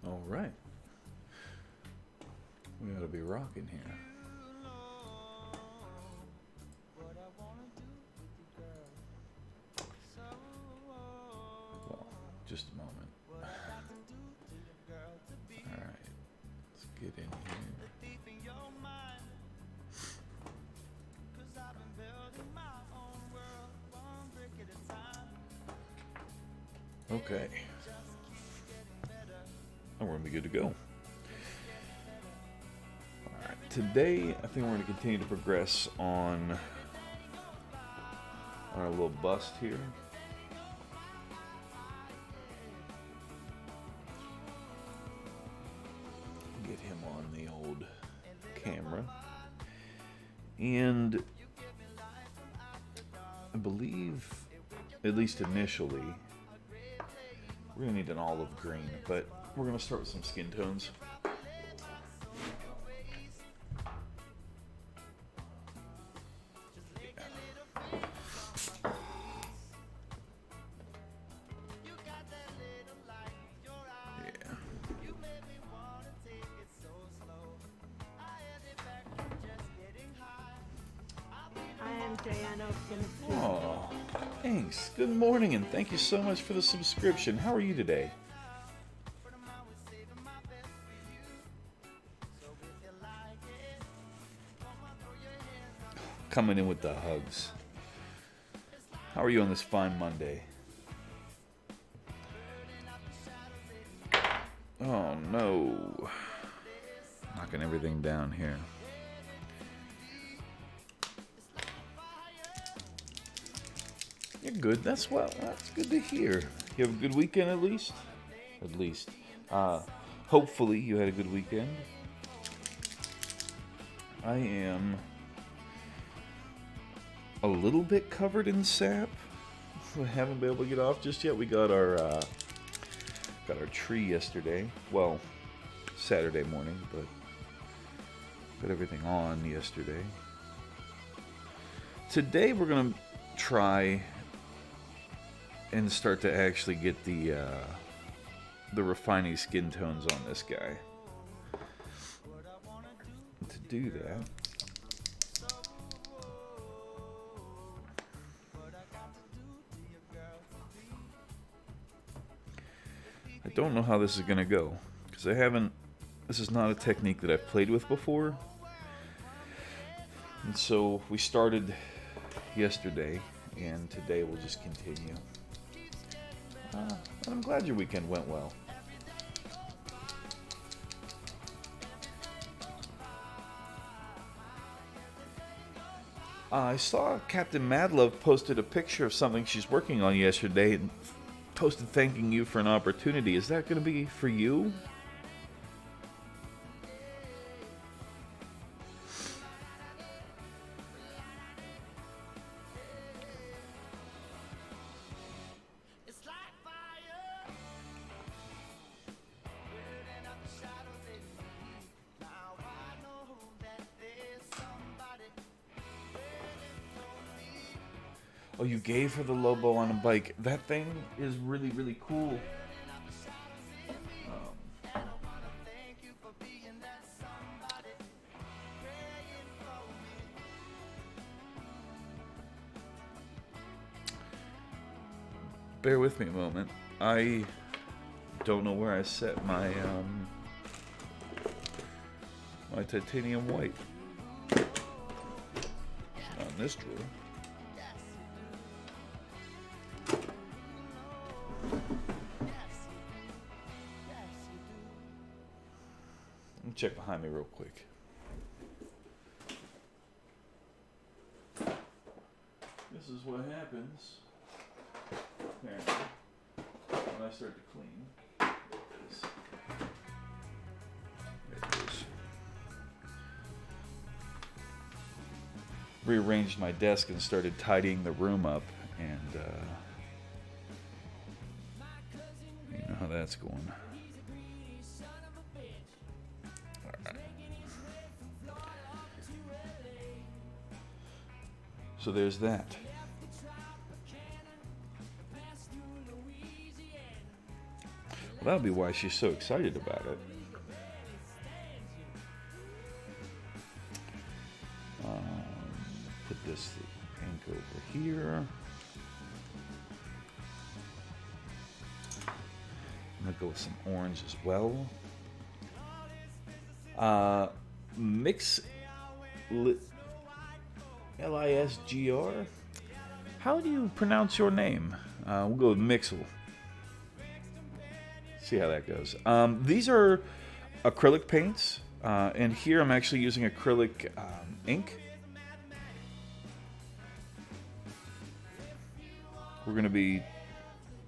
All right. We ought to be rocking here. Well, just a moment. All right. Let's get in here. Okay. And we're going to be good to go. Alright, today I think we're going to continue to progress on our little bust here. Get him on the old camera. And I believe, at least initially, we're going to need an olive green, but we're going to start with some skin tones. Oh, thanks. Good morning, and thank you so much for the subscription. How are you today? Coming in with the hugs. How are you on this fine Monday? Oh no. Knocking everything down here. You're good. That's well. That's good to hear. You have a good weekend at least? At least. Hopefully you had a good weekend. I am a little bit covered in sap. I haven't been able to get off just yet. We got our tree yesterday. Well, Saturday morning, but got everything on yesterday. Today we're gonna try and start to actually get the refining skin tones on this guy. To do that, I don't know how this is gonna go because this is not a technique that I've played with before, and so we started yesterday and today we'll just continue. I'm glad your weekend went well. I saw Captain Madlove posted a picture of something she's working on yesterday and posted thanking you for an opportunity. Is that going to be for you? Oh, you gave her the Lobo on a bike. That thing is really, really cool. Bear with me a moment. I don't know where I set my my titanium white. Not in this drawer. Let me check behind me real quick. This is what happens apparently when I start to clean. There it is. Rearranged my desk and started tidying the room up, and you know how that's going. So there's that. What That'll be why she's so excited about it. Put this ink over here. I'm gonna go with some orange as well. Mix Lisgr. How do you pronounce your name? We'll go with Mixel. See how that goes. These are acrylic paints, and here I'm actually using acrylic ink. We're going to be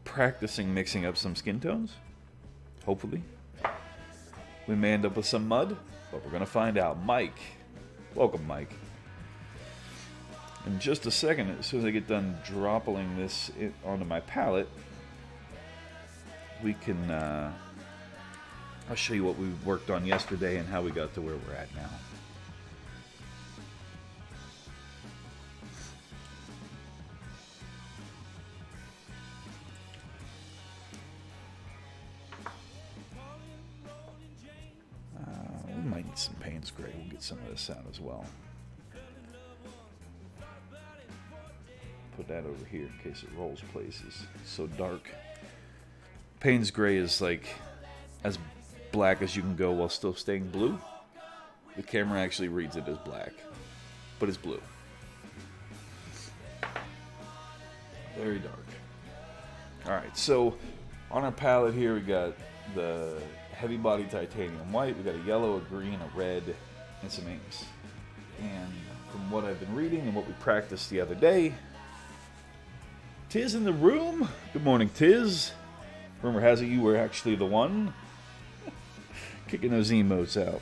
practicing mixing up some skin tones, hopefully. We may end up with some mud, but we're going to find out. Mike. Welcome, Mike. In just a second, as soon as I get done dropping this onto my palette, we can, I'll show you what we worked on yesterday and how we got to where we're at now. We might need some Payne's Gray. We'll get some of this out as well. Put that over here in case it rolls places. It's so dark. Payne's Gray is like as black as you can go while still staying blue. The camera actually reads it as black, but it's blue. Very dark. Alright, so on our palette here we got the heavy body titanium white, we got a yellow, a green, a red, and some inks. And from what I've been reading and what we practiced the other day, Tiz in the room. Good morning, Tiz. Rumor has it you were actually the one kicking those emotes out.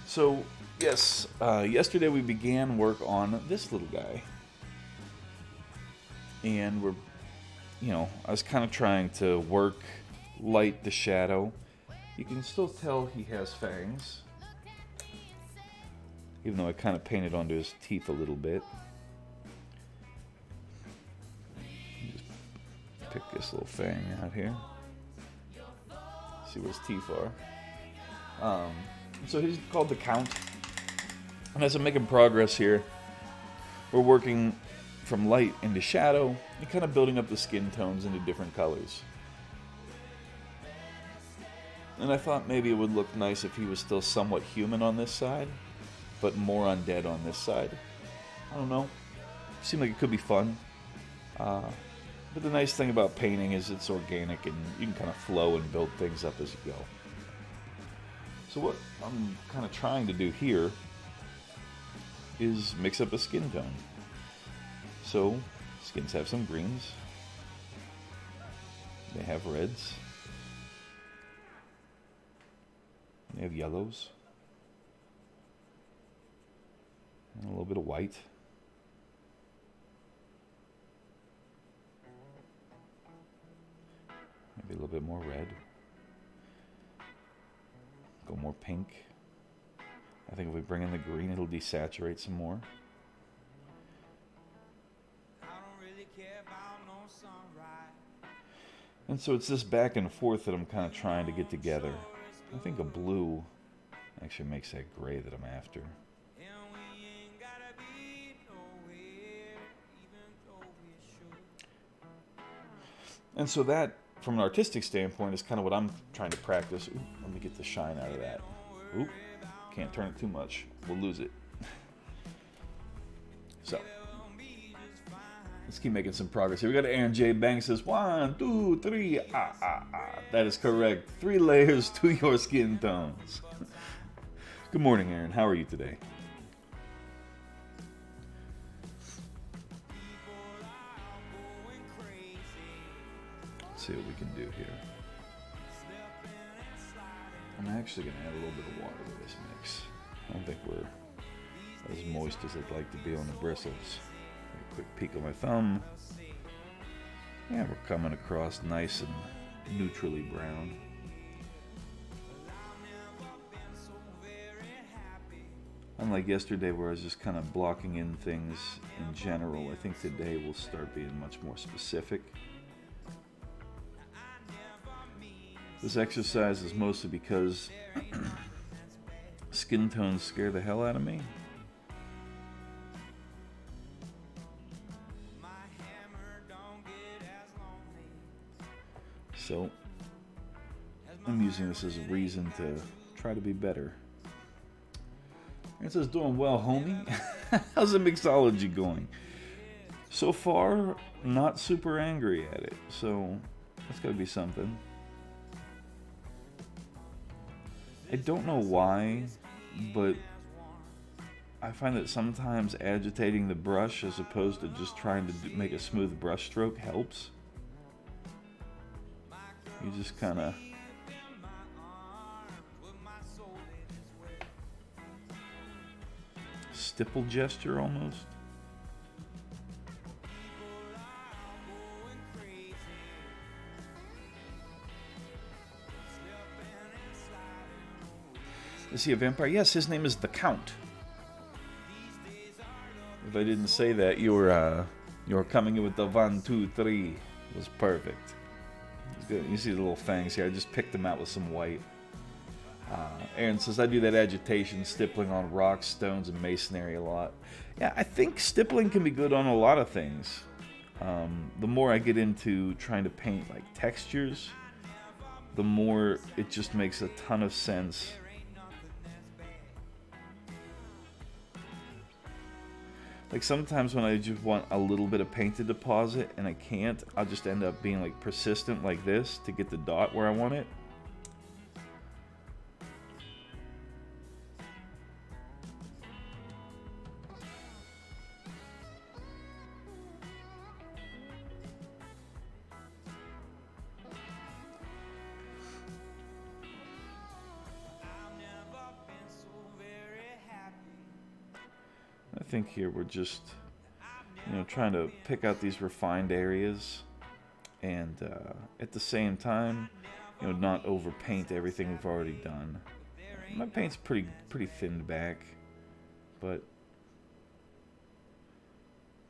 So, yes, yesterday we began work on this little guy. And we're, I was kind of trying to work light the shadow. You can still tell he has fangs, even though I kind of painted onto his teeth a little bit. Just pick this little fang out here. See what his teeth are. So he's called the Count. And as I'm making progress here, we're working from light into shadow and kind of building up the skin tones into different colors. And I thought maybe it would look nice if he was still somewhat human on this side, but more undead on this side. I don't know. Seemed like it could be fun. But the nice thing about painting is it's organic and you can kind of flow and build things up as you go. So what I'm kind of trying to do here is mix up a skin tone. So skins have some greens. They have reds. They have yellows. And a little bit of white. Maybe a little bit more red. Go more pink. I think if we bring in the green, it'll desaturate some more. And so it's this back and forth that I'm kind of trying to get together. I think a blue actually makes that gray that I'm after. And so that, from an artistic standpoint, is kind of what I'm trying to practice. Ooh, let me get the shine out of that. Oop, can't turn it too much. We'll lose it. So, let's keep making some progress here. We got Aaron J. Banks says, 1, 2, 3, That is correct. 3 layers to your skin tones. Good morning, Aaron. How are you today? Let's see what we can do here. I'm actually going to add a little bit of water to this mix. I don't think we're as moist as I'd like to be on the bristles. A quick peek of my thumb. Yeah, we're coming across nice and neutrally brown. Unlike yesterday where I was just kind of blocking in things in general, I think today we'll start being much more specific. This exercise is mostly because skin tones scare the hell out of me. So, I'm using this as a reason to try to be better. It says, doing well, homie. How's the mixology going? So far, not super angry at it. So, that's gotta be something. I don't know why, but I find that sometimes agitating the brush as opposed to just trying to make a smooth brush stroke helps. You just kind of stipple gesture almost. Is he a vampire? Yes, his name is the Count. If I didn't say that, you were coming in with the 1, 2, 3. It was perfect. Good. You see the little fangs here. I just picked them out with some white. Aaron says, I do that agitation stippling on rocks, stones, and masonry a lot. Yeah, I think stippling can be good on a lot of things. The more I get into trying to paint like textures, the more it just makes a ton of sense. Like sometimes when I just want a little bit of paint to deposit and I can't, I'll just end up being like persistent like this to get the dot where I want it. I think here we're just, trying to pick out these refined areas and at the same time, not overpaint everything we've already done. My paint's pretty thinned back, but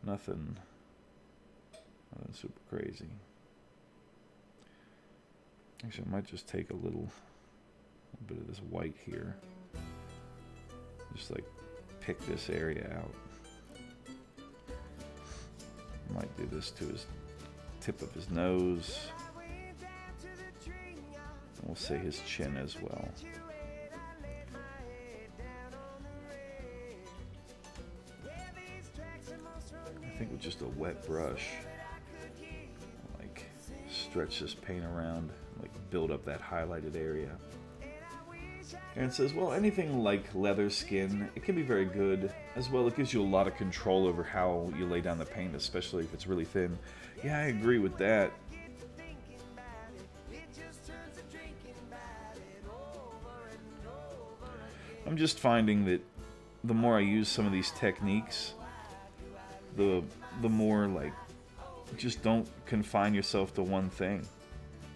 nothing super crazy. Actually, I might just take a little bit of this white here. Just like pick this area out. Might do this to his tip of his nose. And we'll say his chin as well. I think with just a wet brush, like stretch this paint around, like build up that highlighted area. Aaron says, well, anything like leather skin, it can be very good. As well, it gives you a lot of control over how you lay down the paint, especially if it's really thin. Yeah, I agree with that. I'm just finding that the more I use some of these techniques, the more, like, just don't confine yourself to one thing.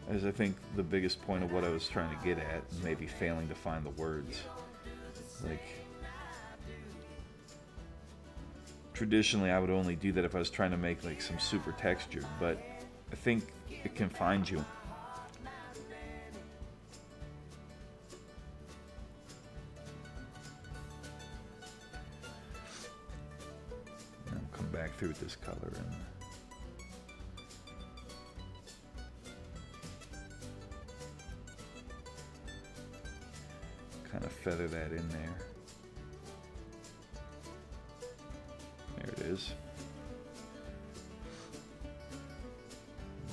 As I think the biggest point of what I was trying to get at, maybe failing to find the words. Like, traditionally I would only do that if I was trying to make like some super texture, but I think it confines you. I'll come back through with this color and kind of feather that in there. There it is.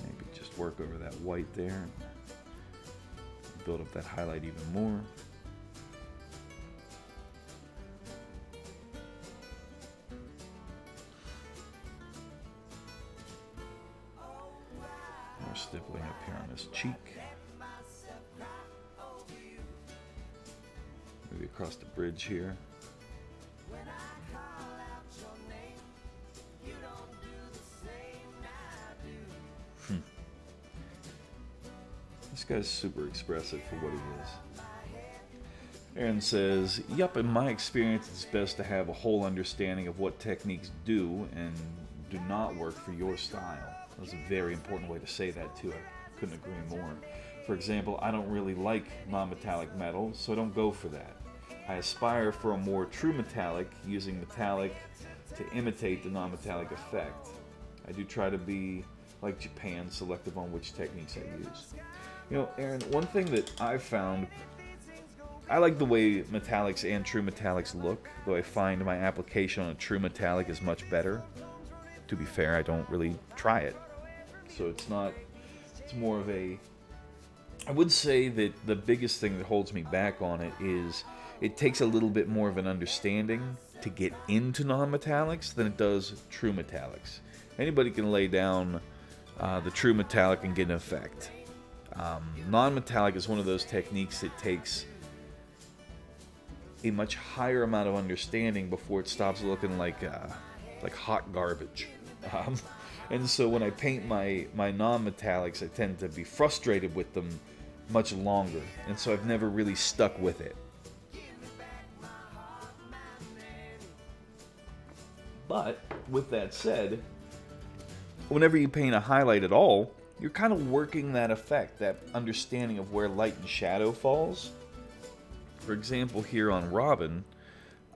Maybe just work over that white there and build up that highlight even more. More stippling up here on this cheek. Maybe across the bridge here. This guy's super expressive for what he is. Aaron says, yup, in my experience, it's best to have a whole understanding of what techniques do and do not work for your style. That's a very important way to say that, too. I couldn't agree more. For example, I don't really like non-metallic metal, so I don't go for that. I aspire for a more true metallic, using metallic to imitate the non-metallic effect. I do try to be, like Japan, selective on which techniques I use. You know, Aaron, one thing that I've found, I like the way metallics and true metallics look, though I find my application on a true metallic is much better. To be fair, I don't really try it. So it's more of a, I would say that the biggest thing that holds me back on it is it takes a little bit more of an understanding to get into non-metallics than it does true metallics. Anybody can lay down the true metallic and get an effect. Non-metallic is one of those techniques that takes a much higher amount of understanding before it stops looking like hot garbage. And so when I paint my non-metallics, I tend to be frustrated with them much longer, and so I've never really stuck with it. But with that said, whenever you paint a highlight at all, you're kind of working that effect, that understanding of where light and shadow falls. For example, here on Robin,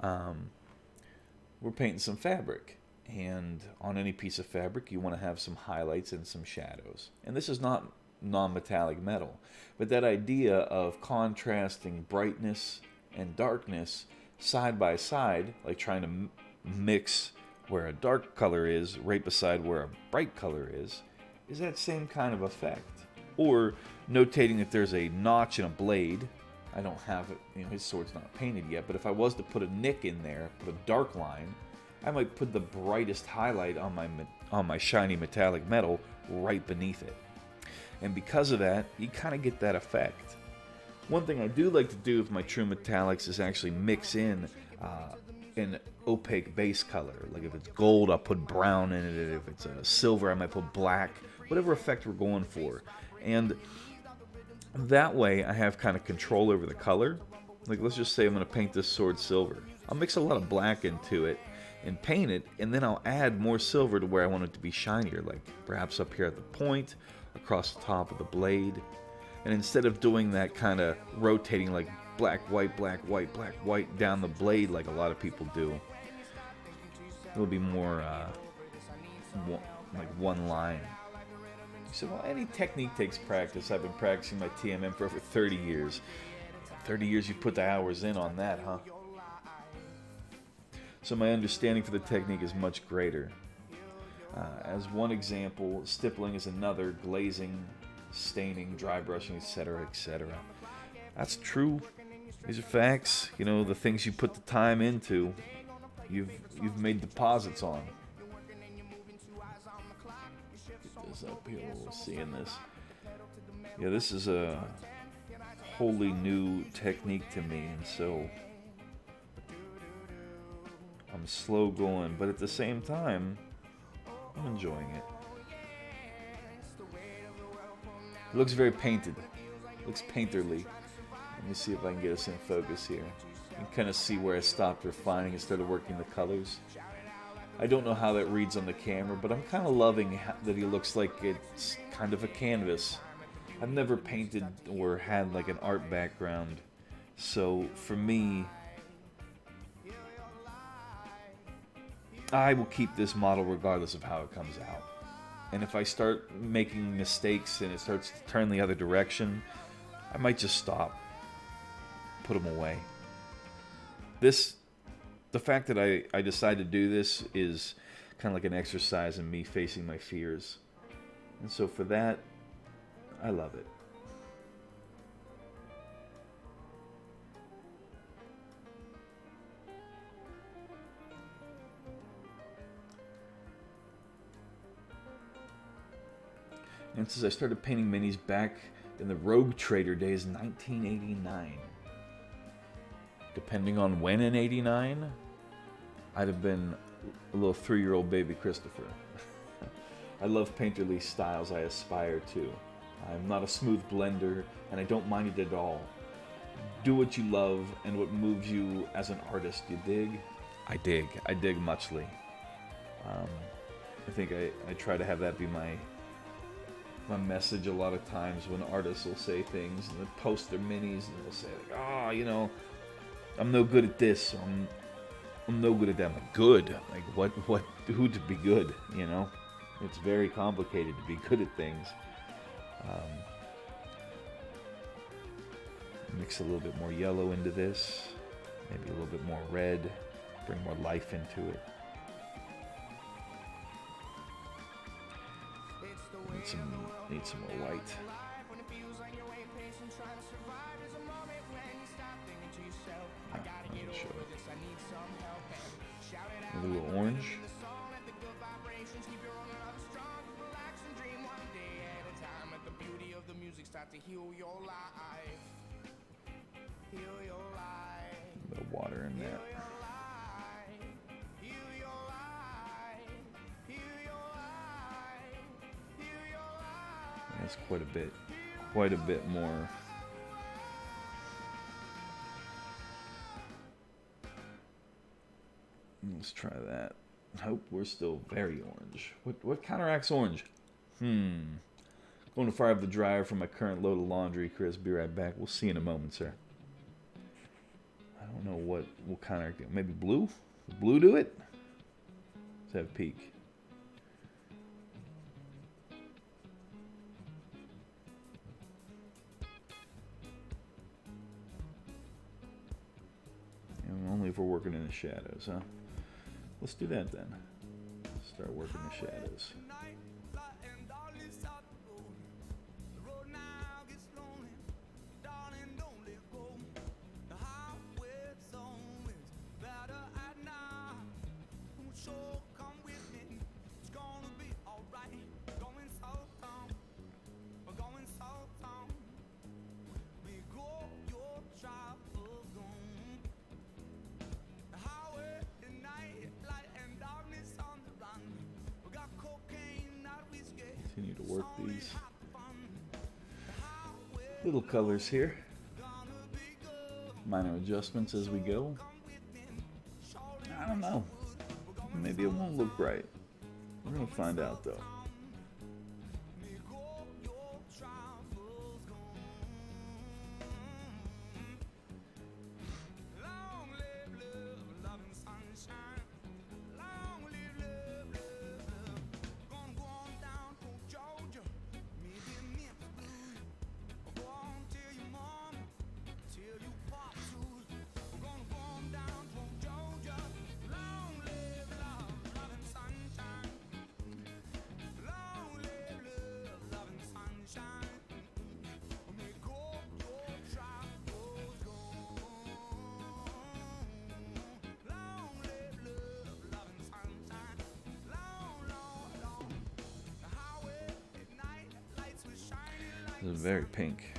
we're painting some fabric. And on any piece of fabric, you want to have some highlights and some shadows. And this is not non-metallic metal. But that idea of contrasting brightness and darkness side by side, like trying to mix where a dark color is right beside where a bright color is that same kind of effect. Or notating that there's a notch in a blade. I don't have it, his sword's not painted yet, but if I was to put a nick in there, put a dark line, I might put the brightest highlight on my shiny metallic metal right beneath it. And because of that, you kind of get that effect. One thing I do like to do with my true metallics is actually mix in an opaque base color. Like if it's gold, I'll put brown in it. If it's a silver, I might put black. Whatever effect we're going for. And that way I have kind of control over the color. Like let's just say I'm going to paint this sword silver. I'll mix a lot of black into it and paint it, and then I'll add more silver to where I want it to be shinier, like perhaps up here at the point, across the top of the blade. And instead of doing that kind of rotating like black, white, black, white, black, white down the blade like a lot of people do, it'll be more like one line. You said, well, any technique takes practice. I've been practicing my TMM for over 30 years. 30 years, you put the hours in on that, huh? So my understanding for the technique is much greater. As one example, stippling is another, glazing, staining, dry brushing, etc., etc. That's true. These are facts. The things you put the time into, you've made deposits on. Get this up here while we're seeing this. Yeah, this is a wholly new technique to me, and so I'm slow going, but at the same time, I'm enjoying it. It looks very painted. It looks painterly. Let me see if I can get us in focus here. You can kind of see where I stopped refining and started working the colors. I don't know how that reads on the camera, but I'm kind of loving that he looks like it's kind of a canvas. I've never painted or had like an art background, so for me, I will keep this model regardless of how it comes out. And if I start making mistakes and it starts to turn the other direction, I might just stop, put them away. The fact that I decided to do this is kind of like an exercise in me facing my fears. And so for that, I love it. And since I started painting minis back in the Rogue Trader days, 1989. Depending on when in 89, I'd have been a little 3-year-old baby Christopher. I love painterly styles I aspire to. I'm not a smooth blender, and I don't mind it at all. Do what you love and what moves you as an artist, you dig? I dig muchly. I think I try to have that be my message a lot of times when artists will say things and they'll post their minis and they'll say like, oh, you know, I'm no good at this. I'm no good at that. I'm like, good. Like who to be good? You know, it's very complicated to be good at things. Mix a little bit more yellow into this, maybe a little bit more red, bring more life into it. Need some more white. A little orange. A bit of water in there. That's quite a bit more. Let's try that. Hope we're still very orange. What counteracts orange? Going to fire up the dryer for my current load of laundry. Chris, be right back. We'll see in a moment, sir. I don't know what will counteract it. Maybe blue? Will blue do it? Let's have a peek. Only if we're working in the shadows, huh? Let's do that then. Start working the shadows. Continue to work these little colors here. Minor adjustments as we go. I don't know. Maybe it won't look right. We're going to find out though. This is very pink.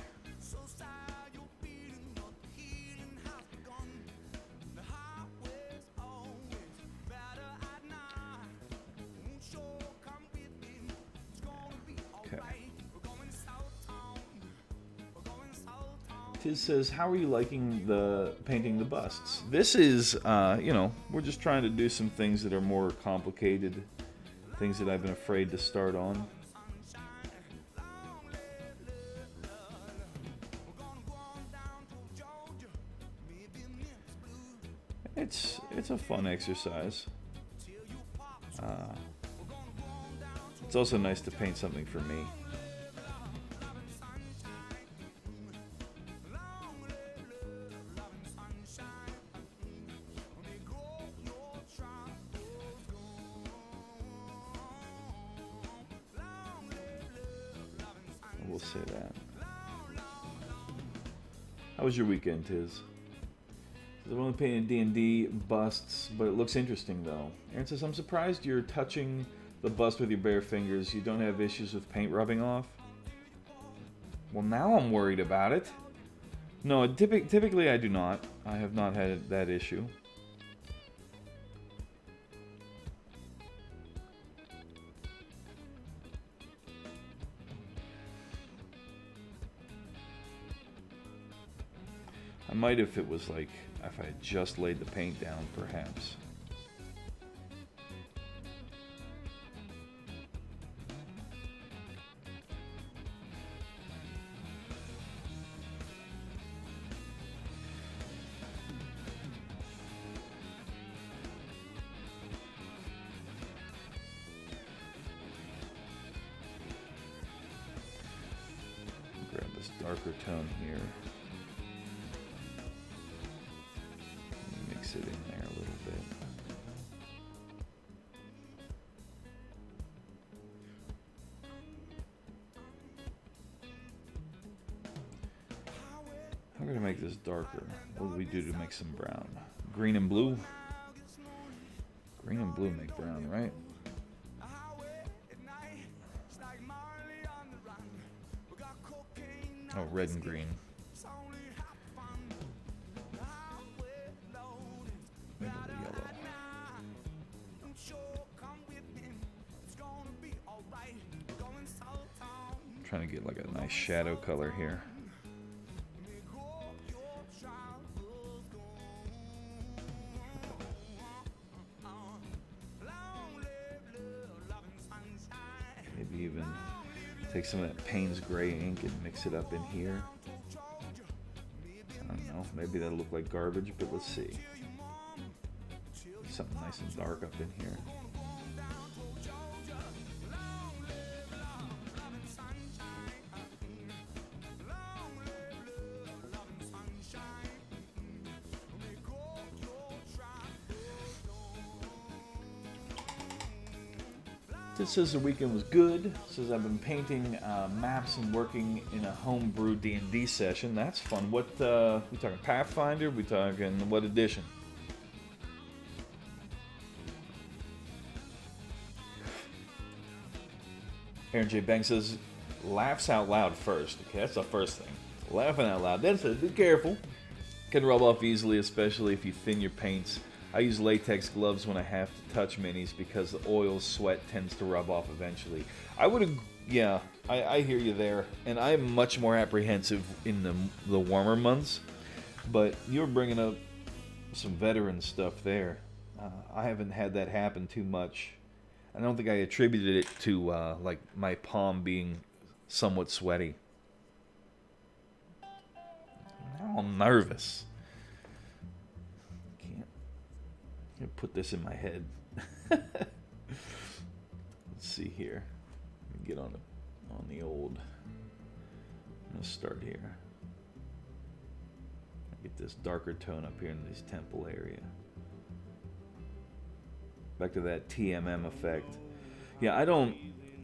Okay. Tiz says, how are you liking the painting the busts? This is, we're just trying to do some things that are more complicated, things that I've been afraid to start on. It's a fun exercise. It's also nice to paint something for me. We'll say that. How was your weekend, Tiz? I've only painted D&D busts, but it looks interesting though. Aaron says, I'm surprised you're touching the bust with your bare fingers. You don't have issues with paint rubbing off? Well, now I'm worried about it. No, typically I do not. I have not had that issue. I might if it was like, if I had just laid the paint down, perhaps. darker tone here. Mix it in there a little bit. I'm going to make this darker. What do we do to make some brown? Green and blue? Green and blue make brown, right? Oh, red and green. Maybe the yellow. I'm trying to get like a nice shadow color here. Maybe even take some of that Payne's gray ink and mix it up in here. I don't know, maybe that'll look like garbage, but let's see. Something nice and dark up in here. It says the weekend was good. It says I've been painting maps and working in a homebrew D&D session. That's fun. What we talking Pathfinder? We talking what edition? Aaron J. Banks says laughs out loud first. Okay, that's the first thing. Laughing out loud. Then says be careful. Can rub off easily, especially if you thin your paints. I use latex gloves when I have to touch minis because the oil sweat tends to rub off eventually. I would, yeah, I hear you there, and I am much more apprehensive in the warmer months. But you're bringing up some veteran stuff there. I haven't had that happen too much. I don't think I attributed it to like my palm being somewhat sweaty. Now I'm nervous. Put this in my head. Let's see here. Get on the old. I'm gonna start here. Get this darker tone up here in this temple area. Back to that TMM effect. Yeah, I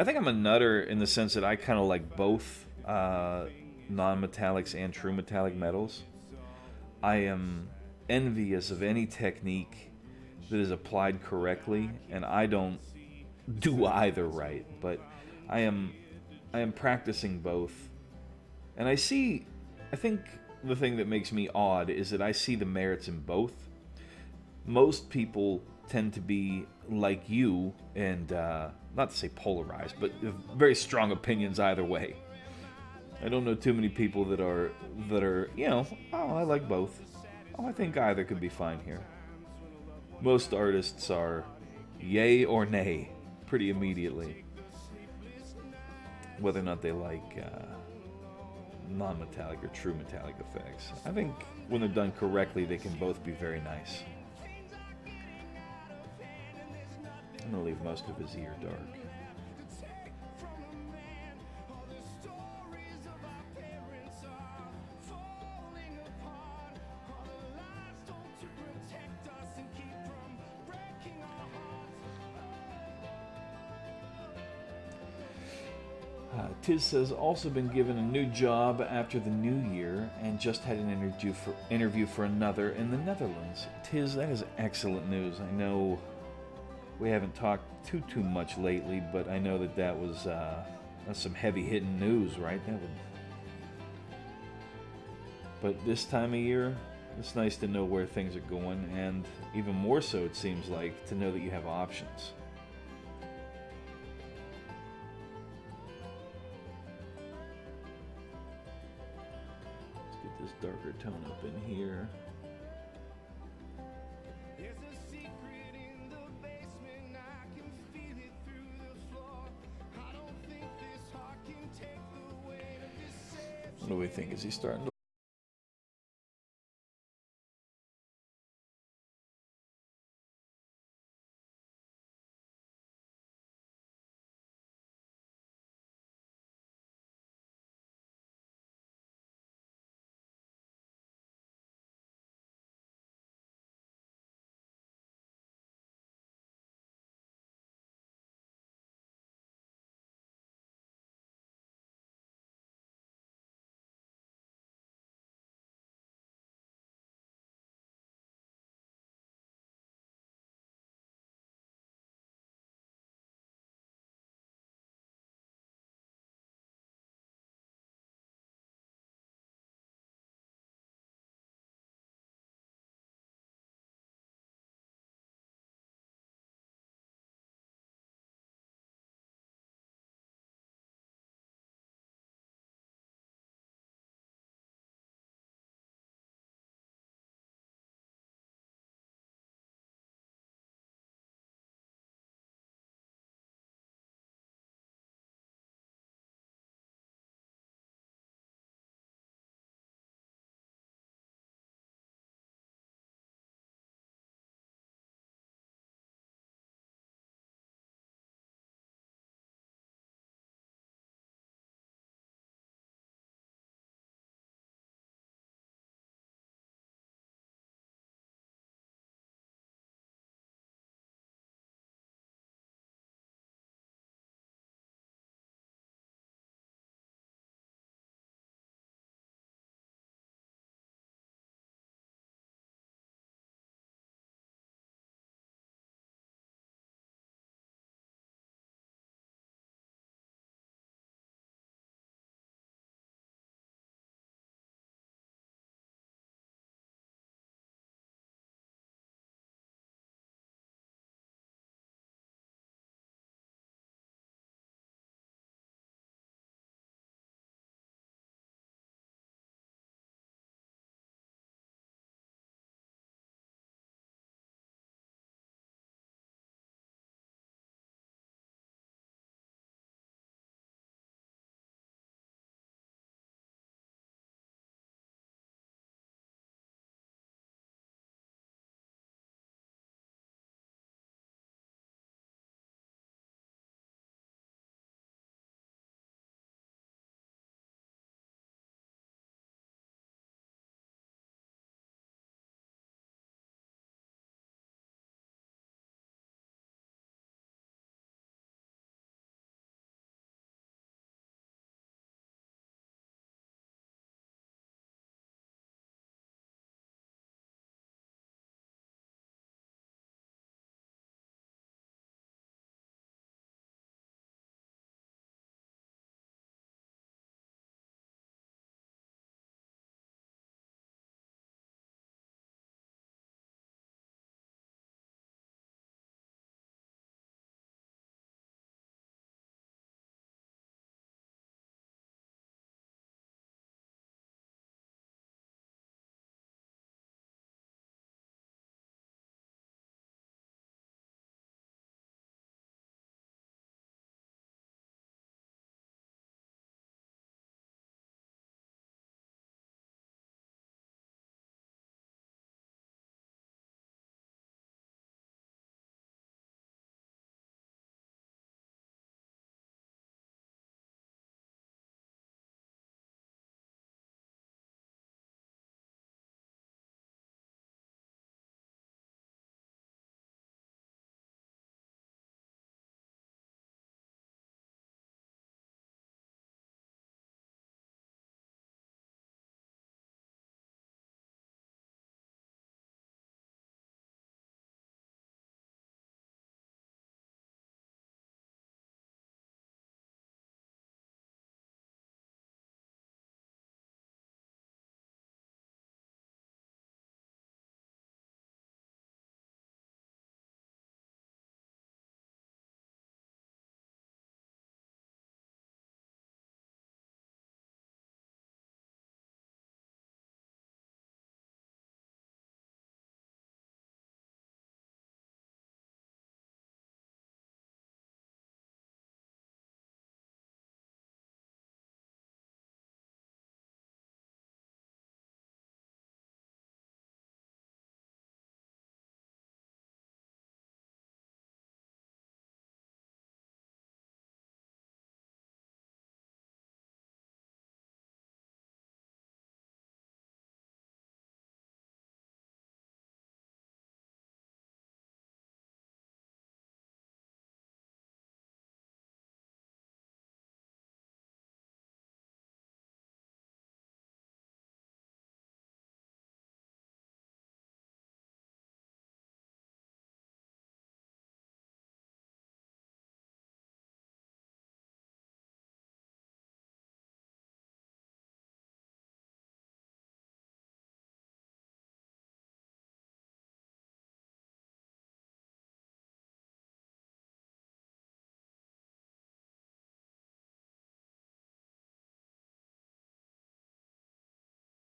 think I'm a nutter in the sense that I kind of like both non-metallics and true metallic metals. I am envious of any technique that is applied correctly, and I don't do either right, but I am practicing both. And I think the thing that makes me odd is that I see the merits in both. Most people tend to be like you, and not to say polarized, but very strong opinions either way. I don't know too many people that are oh, I like both. Oh, I think either could be fine here. Most artists are yay or nay pretty immediately, whether or not they like non-metallic or true metallic effects. I think when they're done correctly, they can both be very nice. I'm going to leave most of his ear dark. Tiz says, also been given a new job after the new year and just had an interview for another in the Netherlands. Tiz, that is excellent news. I know we haven't talked too much lately, but I know that was that's some heavy-hitting news, right? But this time of year, it's nice to know where things are going, and even more so, it seems like, to know that you have options. This darker tone up in here. What do we think? Is he starting to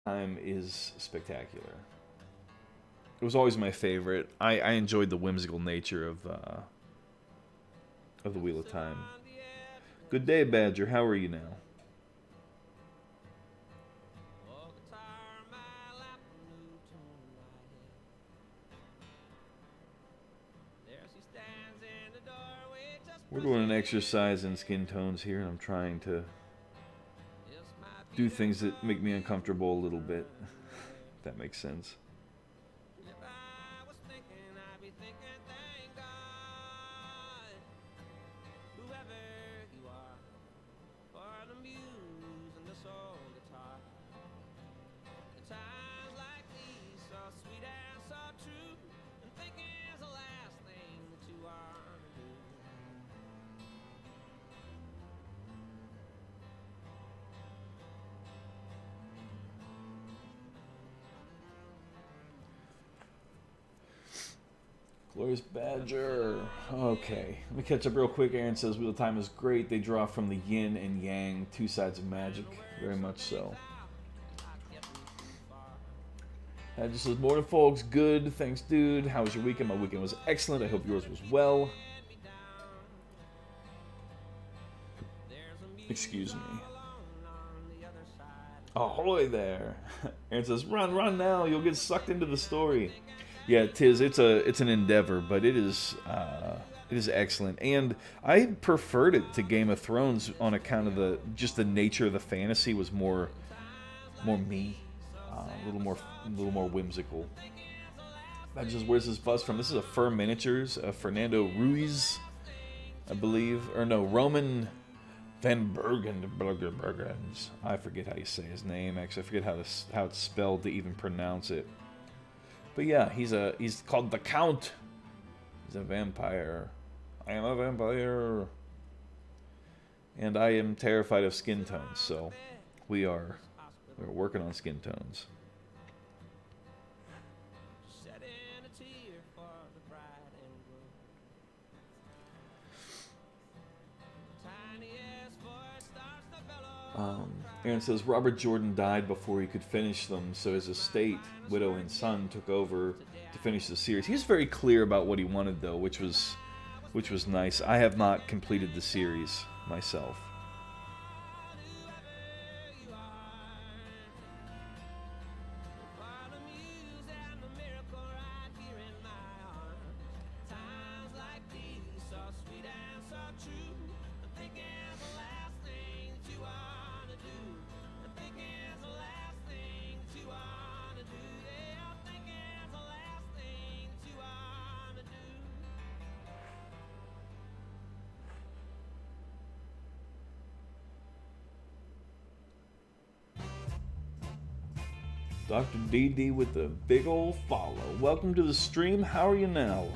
Time is spectacular. It was always my favorite. I enjoyed the whimsical nature of the Wheel of Time. Good day, Badger. How are you now? We're doing an exercise in skin tones here, and I'm trying to do things that make me uncomfortable a little bit. If that makes sense. Glorious Badger. Okay, let me catch up real quick. Aaron says Wheel of Time is great. They draw from the yin and yang, two sides of magic. Very much so. Just says, morning folks, good. Thanks, dude. How was your weekend? My weekend was excellent. I hope yours was well. Excuse me. Ahoy there. Aaron says, run now. You'll get sucked into the story. Yeah, tis. It's an endeavor, but it is excellent, and I preferred it to Game of Thrones on account of the nature of the fantasy was more me, a little more whimsical. That just where's this buzz from? This is a Fur Miniatures, Fernando Ruiz, I believe, or no, Roman Van Bergens. I forget how you say his name. Actually, I forget how it's spelled to even pronounce it. But yeah, he's called the Count. He's a vampire. I am a vampire. And I am terrified of skin tones, so we're working on skin tones. Aaron says Robert Jordan died before he could finish them, so his estate, widow and son, took over to finish the series. He was very clear about what he wanted, though, which was nice. I have not completed the series myself. Dr. DD with the big old follow. Welcome to the stream. How are you now?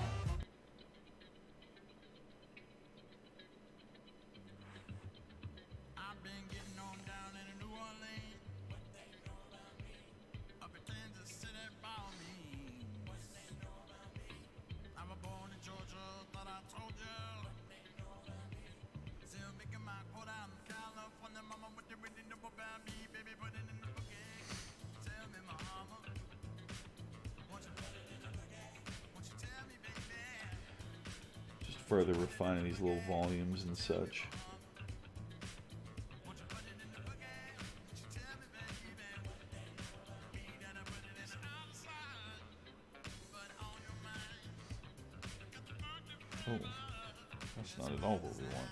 Further refining these little volumes and such. Oh, that's not at all what we want.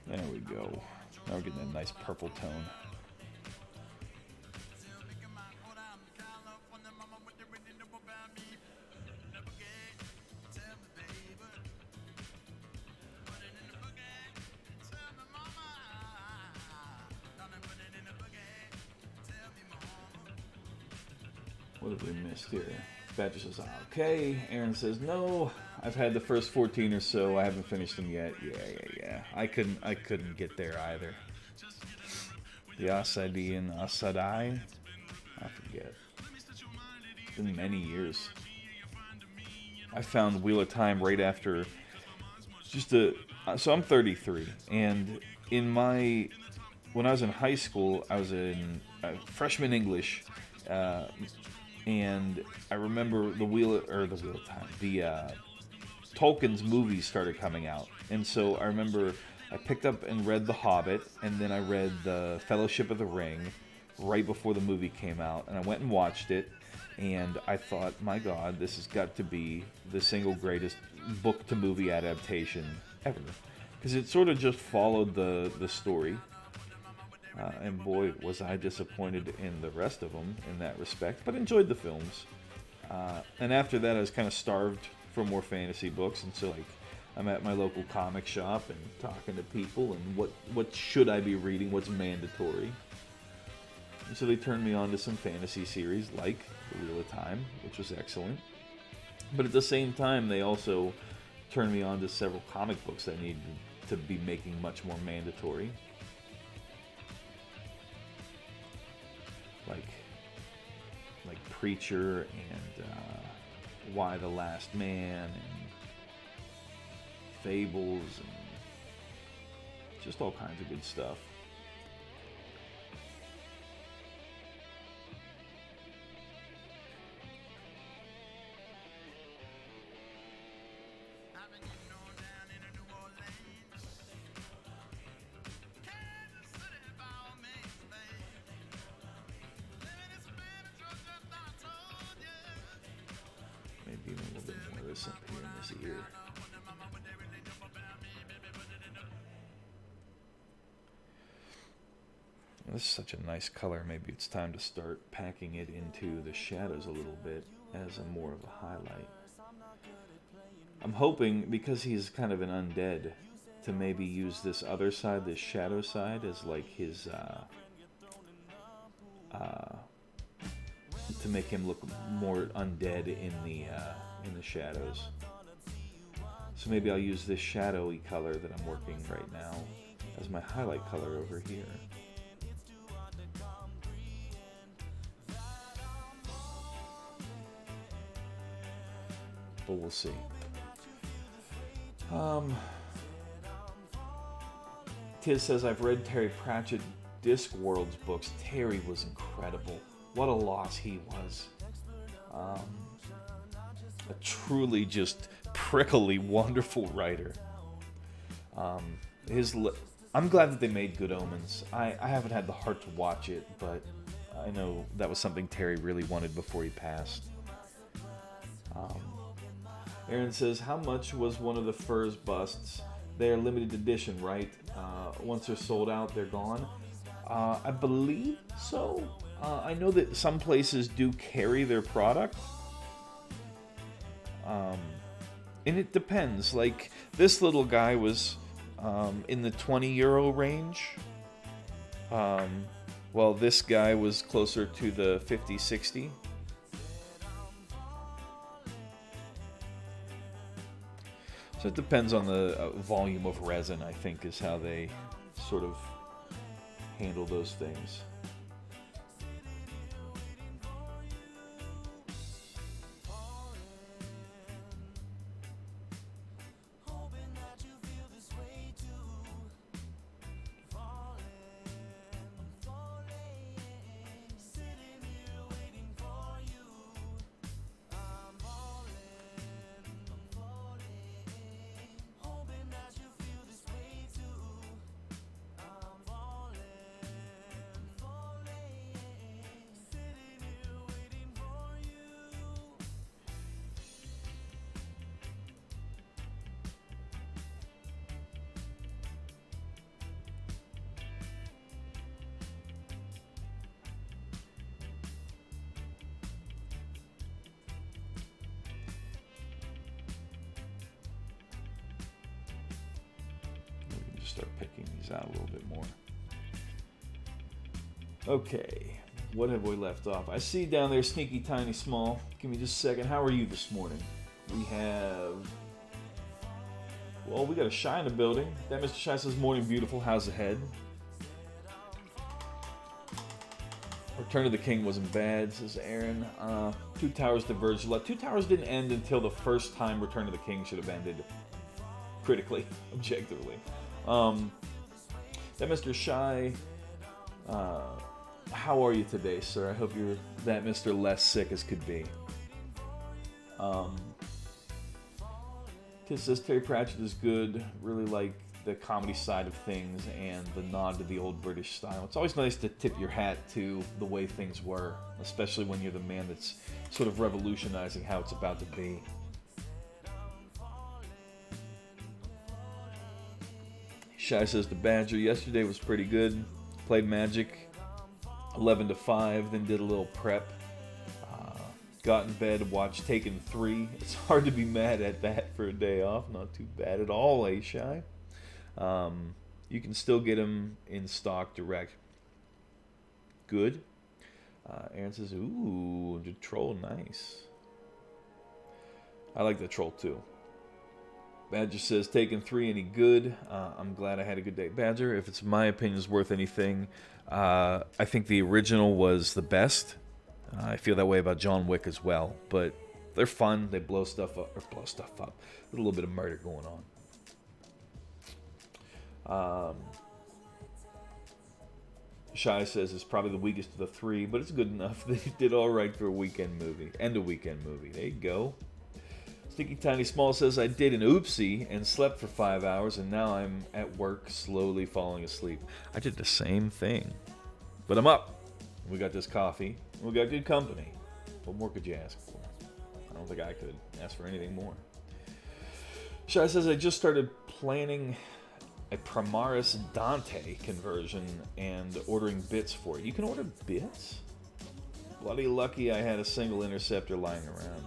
There we go. Now we're getting a nice purple tone. What have we missed here? Badger says, okay. Aaron says, no. I've had the first 14 or so. I haven't finished them yet. Yeah. I couldn't get there either. the Asadian Asadai. I forget. It's been many years. I found Wheel of Time right after so I'm 33, and when I was in high school, I was in freshman English, and I remember the Wheel of Time, Tolkien's movies started coming out, and so I remember I picked up and read The Hobbit, and then I read The Fellowship of the Ring right before the movie came out, and I went and watched it, and I thought, my God, this has got to be the single greatest book to movie adaptation ever, because it sort of just followed the story, and boy, was I disappointed in the rest of them in that respect, but enjoyed the films. And after that, I was kind of starved for more fantasy books, and so like I'm at my local comic shop and talking to people, and what should I be reading? What's mandatory? And so they turned me on to some fantasy series like The Wheel of Time, which was excellent. But at the same time, they also turned me on to several comic books that needed to be making much more mandatory. Like Preacher and Why the Last Man and Fables and just all kinds of good stuff. Maybe even a little bit more of this up here in this ear. This is such a nice color. Maybe it's time to start packing it into the shadows a little bit as a more of a highlight. I'm hoping, because he's kind of an undead, to maybe use this other side, this shadow side, as like his to make him look more undead in the shadows. So maybe I'll use this shadowy color that I'm working right now as my highlight color over here. But we'll see. Tiz says, I've read Terry Pratchett Discworld's books. Terry was incredible. What a loss he was. A truly just prickly, wonderful writer. I'm glad that they made Good Omens. I haven't had the heart to watch it, but I know that was something Terry really wanted before he passed. Aaron says, how much was one of the Furs busts? They're limited edition, right? Once they're sold out, they're gone. I believe so. I know that some places do carry their product. And it depends. Like, this little guy was in the €20 range. While this guy was closer to the 50, 60. So it depends on the volume of resin, I think, is how they sort of handle those things. Start picking these out a little bit more. Okay, what have we left off? I see down there Sneaky Tiny Small. Give me just a second. How are you this morning? We have... Well, we got a Shy in the building. That Mr. Shy says, morning beautiful. How's the head? Return of the King wasn't bad, says Aaron. Two Towers diverged a lot. Two Towers didn't end until the first time Return of the King should have ended. Critically, objectively. That Mr. Shy, how are you today, sir? I hope you're that Mr. less sick as could be. Tis says Terry Pratchett is good. Really like the comedy side of things and the nod to the old British style. It's always nice to tip your hat to the way things were, especially when you're the man that's sort of revolutionizing how it's about to be. Shy says the Badger yesterday was pretty good. Played Magic 11 to 5, then did a little prep. Got in bed, watched Taken 3. It's hard to be mad at that for a day off. Not too bad at all, Shy? You can still get them in stock direct. Good. Aaron says, ooh, the Troll, nice. I like the Troll too. Badger says, Taken 3, any good? I'm glad I had a good day. Badger, if it's my opinion is worth anything, I think the original was the best. I feel that way about John Wick as well, but they're fun. They blow stuff up. There's a little bit of murder going on. Shy says it's probably the weakest of the three, but it's good enough. They did all right for a weekend movie. And a weekend movie. There you go. Sticky Tiny Small says, I did an oopsie and slept for 5 hours, and now I'm at work slowly falling asleep. I did the same thing. But I'm up. We got this coffee. We got good company. What more could you ask for? I don't think I could ask for anything more. Shy says, I just started planning a Primaris Dante conversion and ordering bits for it. You can order bits? Bloody lucky I had a single interceptor lying around.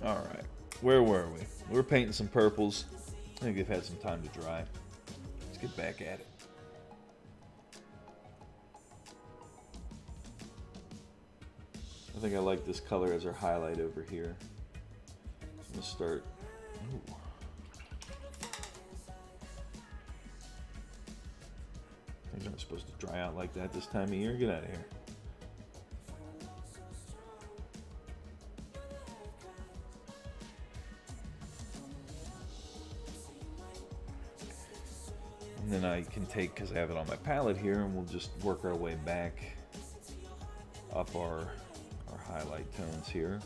Alright, where were we? We were painting some purples. I think they've had some time to dry. Let's get back at it. I think I like this color as our highlight over here. I'm going to start... Ooh. Things aren't supposed to dry out like that this time of year. Get out of here. And then I can take, because I have it on my palette here, and we'll just work our way back up our highlight tones here.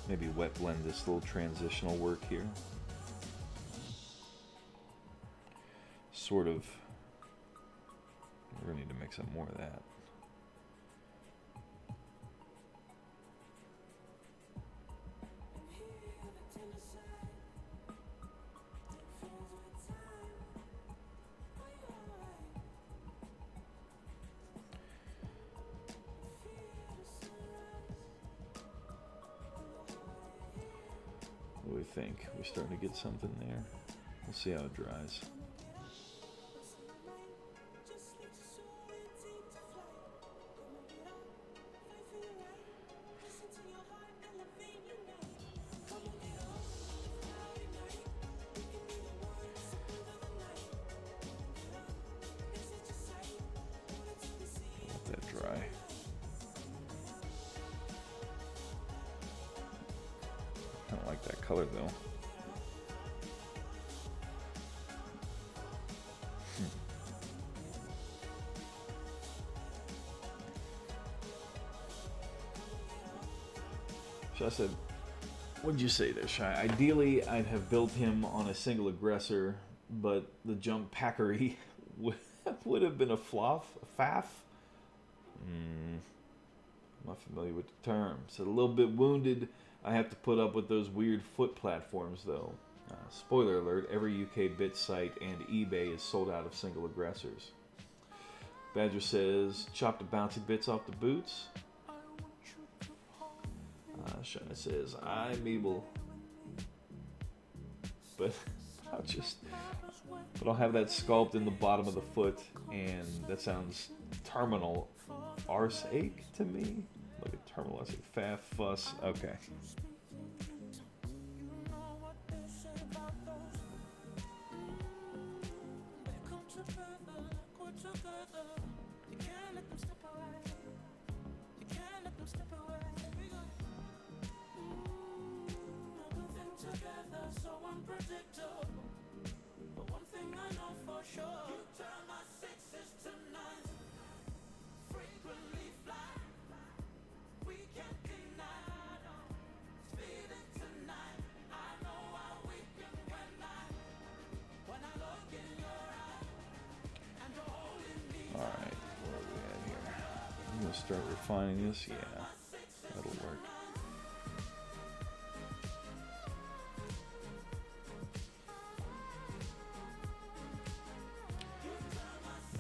Maybe wet blend this little transitional work here. Sort of, we're going to need to mix up more of that. What do we think? We're starting to get something there. We'll see how it dries. Color though. So I said, what did you say there, Shy? Ideally, I'd have built him on a single aggressor, but the jump packery would have been a faff. I'm not familiar with the term. So a little bit wounded. I have to put up with those weird foot platforms, though. Spoiler alert, every UK bit site and eBay is sold out of single aggressors. Badger says, chop the bouncy bits off the boots. Shana says, I'm able. but I'll just, but I'll have that sculpt in the bottom of the foot, and that sounds terminal arse ache to me. Like a terminal arse ache. Faff, fuss, okay. Alright, where are we at here? I'm going to start refining this. Yeah, that'll work.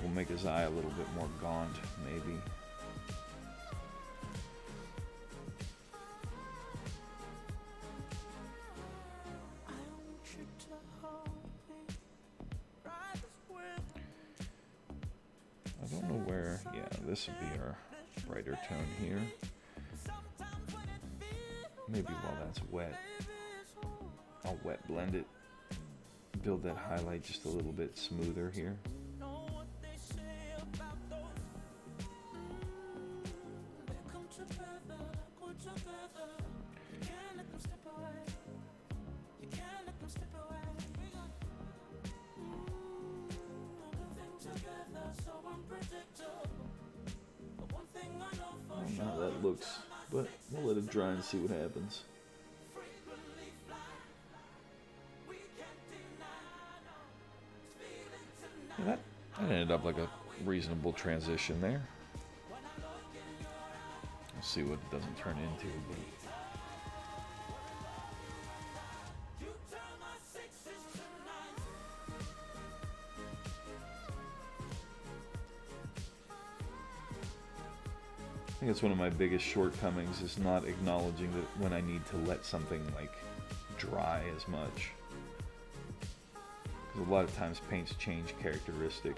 We'll make his eye a little bit more gaunt, maybe. I don't know where, yeah, this would be our brighter tone here. Maybe while that's wet, I'll wet blend it, build that highlight just a little bit smoother here. I don't know how that looks, but we'll let it dry and see what happens. Yeah, that ended up like a reasonable transition there. We'll see what it doesn't turn into, but I think it's one of my biggest shortcomings is not acknowledging that when I need to let something like dry as much. Because a lot of times paints change characteristic.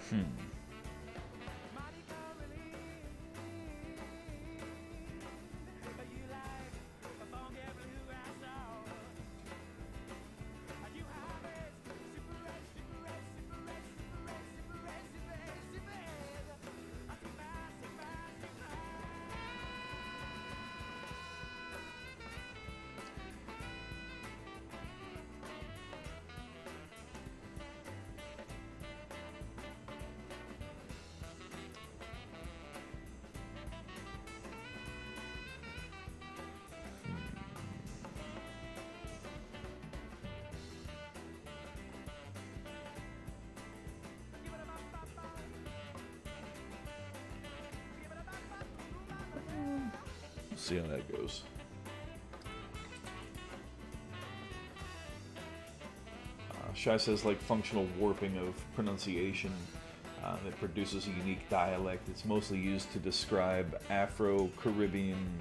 Hmm. See how that goes. Shai says, like functional warping of pronunciation that produces a unique dialect. It's mostly used to describe Afro-Caribbean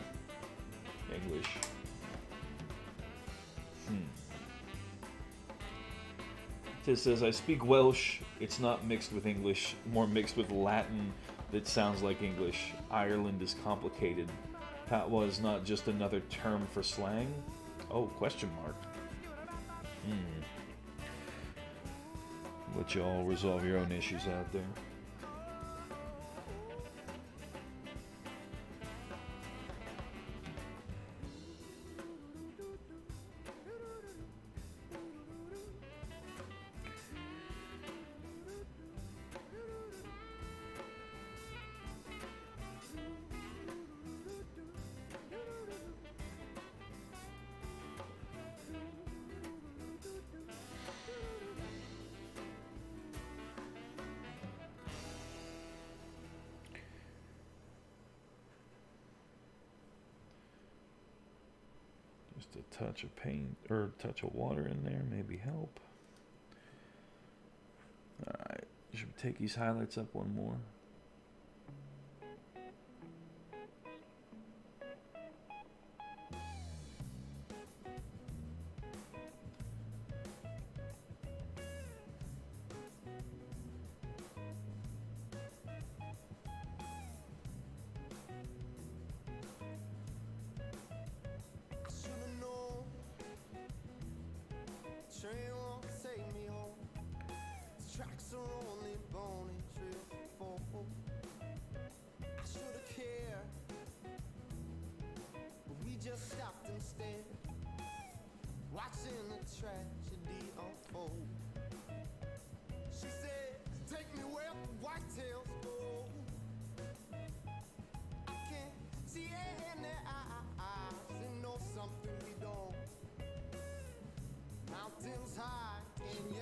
English. It says, I speak Welsh. It's not mixed with English, more mixed with Latin that sounds like English. Ireland is complicated. Patois is not just another term for slang. Oh, question mark. Let y'all resolve your own issues out there. Just a touch of paint or a touch of water in there, maybe help. Alright, should we take these highlights up one more?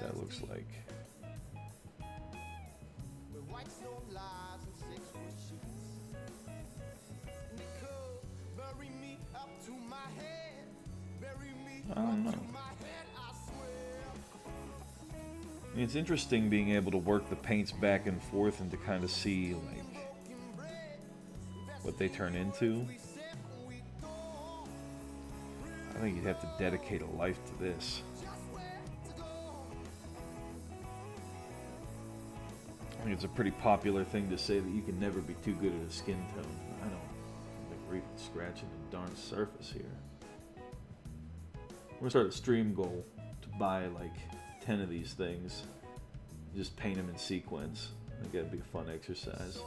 That looks like. I don't know. It's interesting being able to work the paints back and forth and to kind of see like what they turn into. I think you'd have to dedicate a life to this. I think it's a pretty popular thing to say that you can never be too good at a skin tone. I don't think we're even scratching the darn surface here. We're gonna start a stream goal to buy like 10 of these things, just paint them in sequence. I think that'd be a fun exercise.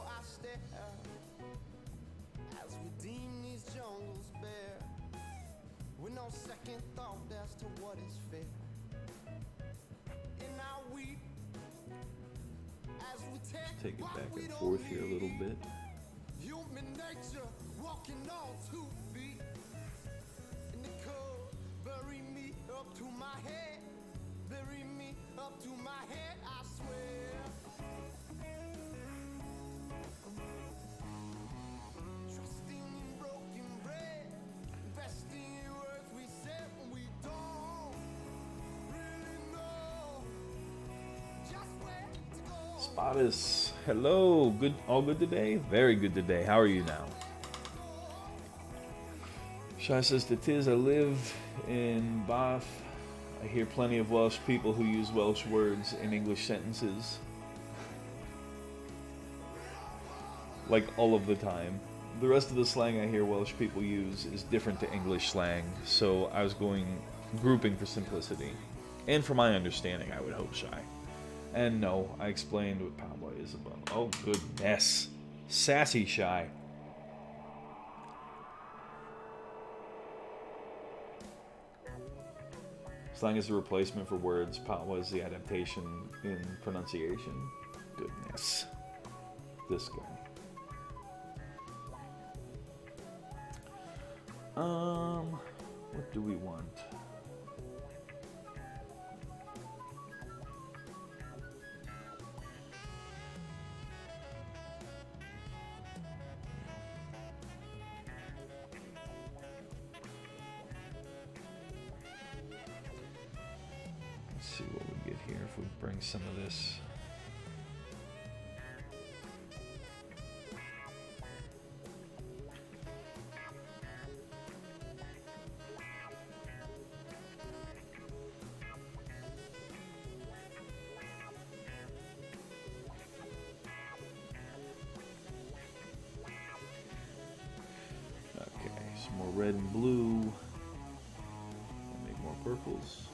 Take it back and forth here a little bit. Human nature walking on 2 feet. In the cold, bury me up to my head. Bury me up to my head, I swear. Trusting in broken bread. Investing in words we said when we don't really know just where to go. Spottis, hello. Good, all good today? Very good today. How are you now? Shai says, the Tiz, I live in Bath. I hear plenty of Welsh people who use Welsh words in English sentences. like all of the time. The rest of the slang I hear Welsh people use is different to English slang, so I was grouping for simplicity. And for my understanding, I would hope, Shy. And no, I explained what Pablo is about. Oh, goodness. Sassy Shy. Slang is the replacement for words. Patwa is the adaptation in pronunciation. Goodness. This guy. What do we want? Let's see what we get here if we bring some of this. More red and blue. Make more purples.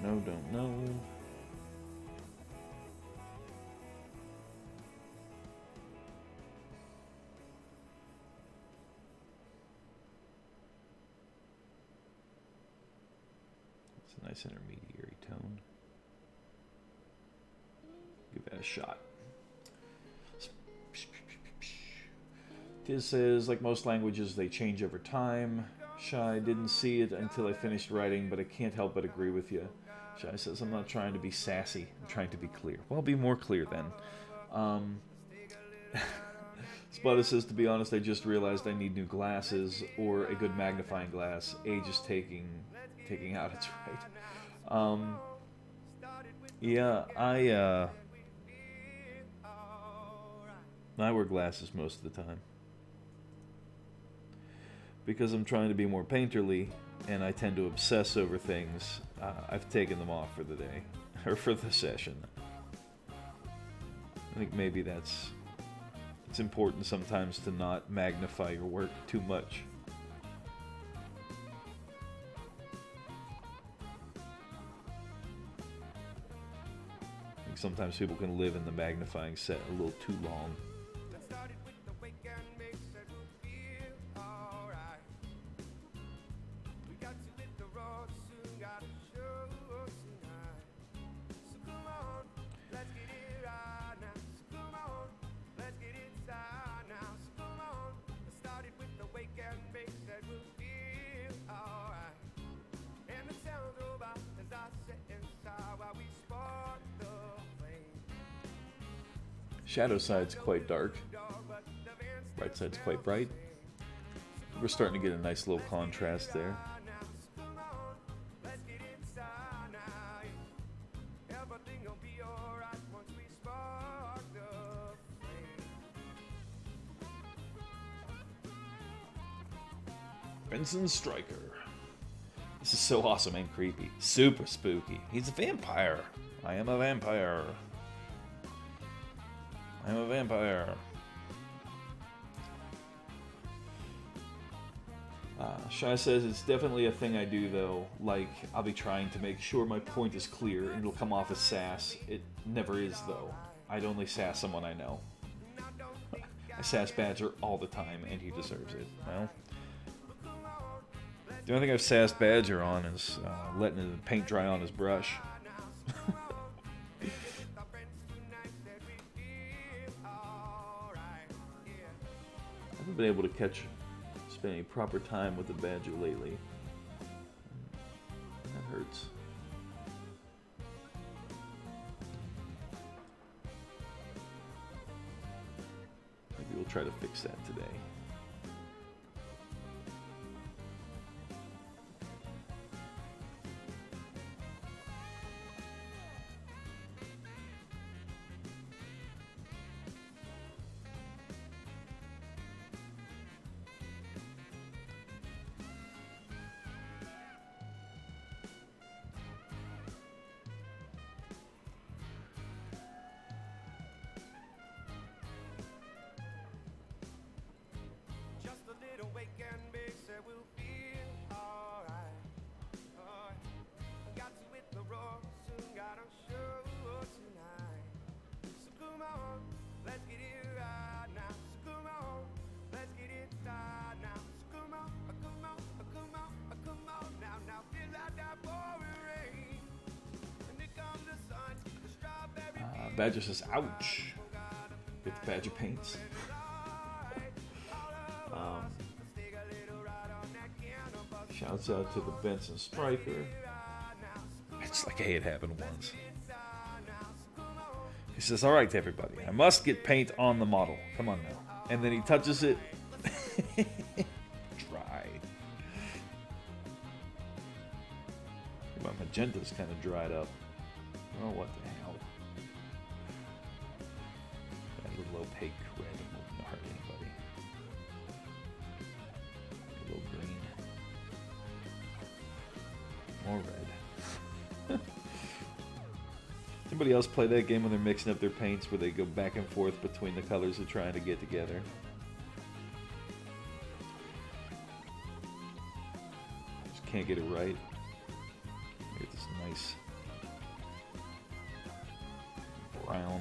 Don't know. Nice intermediary tone. Give that a shot. Tiz says, like most languages, they change over time. Shy didn't see it until I finished writing, but I can't help but agree with you. Shy says, I'm not trying to be sassy. I'm trying to be clear. Well, be more clear then. Spada says, to be honest, I just realized I need new glasses or a good magnifying glass. Age is taking out its right. Yeah, I wear glasses most of the time because I'm trying to be more painterly, and I tend to obsess over things. I've taken them off for the day or for the session. I think maybe it's important sometimes to not magnify your work too much. Sometimes people can live in the magnifying set a little too long. Shadow side's quite dark. Right side's quite bright. We're starting to get a nice little contrast there. Benson Stryker. This is so awesome and creepy. Super spooky. He's a vampire. I am a vampire. I'm a vampire. Shy says it's definitely a thing I do though. Like, I'll be trying to make sure my point is clear and it'll come off as sass. It never is though. I'd only sass someone I know. I sass Badger all the time and he deserves it. Well, the only thing I've sassed Badger on is letting the paint dry on his brush. I haven't been able to spend any proper time with the Badger lately. That hurts. Maybe we'll try to fix that today. Badger says, ouch. With the Badger paints. Shouts out to the Benson Striker. It's like, hey, it happened once. He says, all right, everybody, I must get paint on the model. Come on now. And then he touches it. Dry. My magenta's kind of dried up. Oh, what the hell. That little opaque red won't hurt anybody. A little green. More red. Anybody else play that game when they're mixing up their paints where they go back and forth between the colors they're trying to get together? Just can't get it right. Get this nice brown.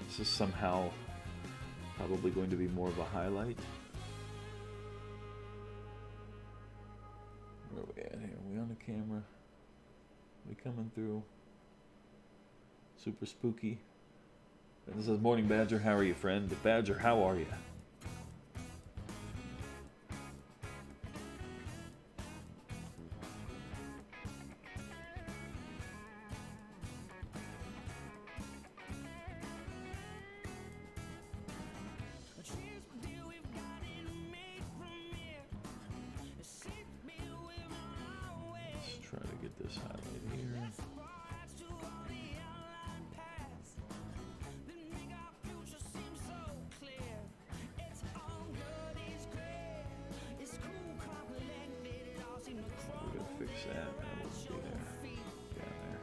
This is somehow probably going to be more of a highlight. Where are we at here? Are we on the camera? Are we coming through? Super spooky. And this says, Morning Badger, how are you, friend? Badger, how are you? Try to get this highlight here. We're gonna fix that. That won't be there. Down there.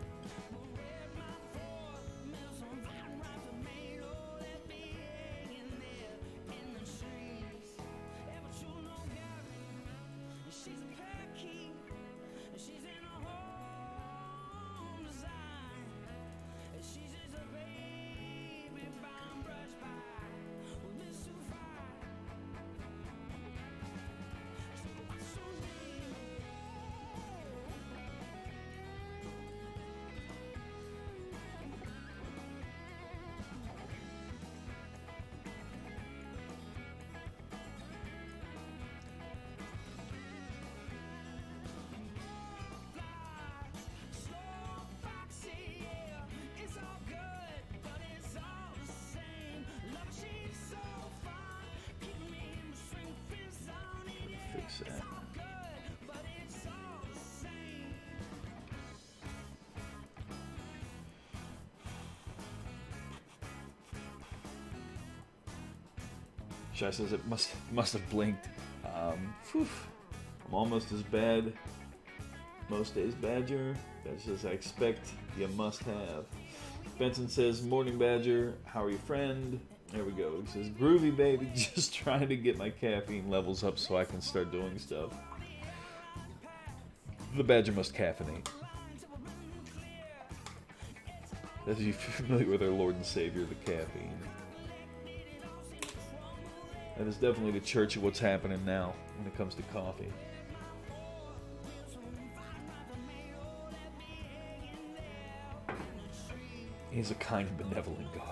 Fix that. Shai says it must have blinked. I'm almost as bad most days, Badger. That says I expect you must have. Benson says, Morning Badger, how are you, friend? There we go. He says, groovy baby, just trying to get my caffeine levels up so I can start doing stuff. The Badger must caffeinate. As you familiar with our Lord and Savior, the caffeine. That is definitely the church of what's happening now when it comes to coffee. He's a kind and benevolent God.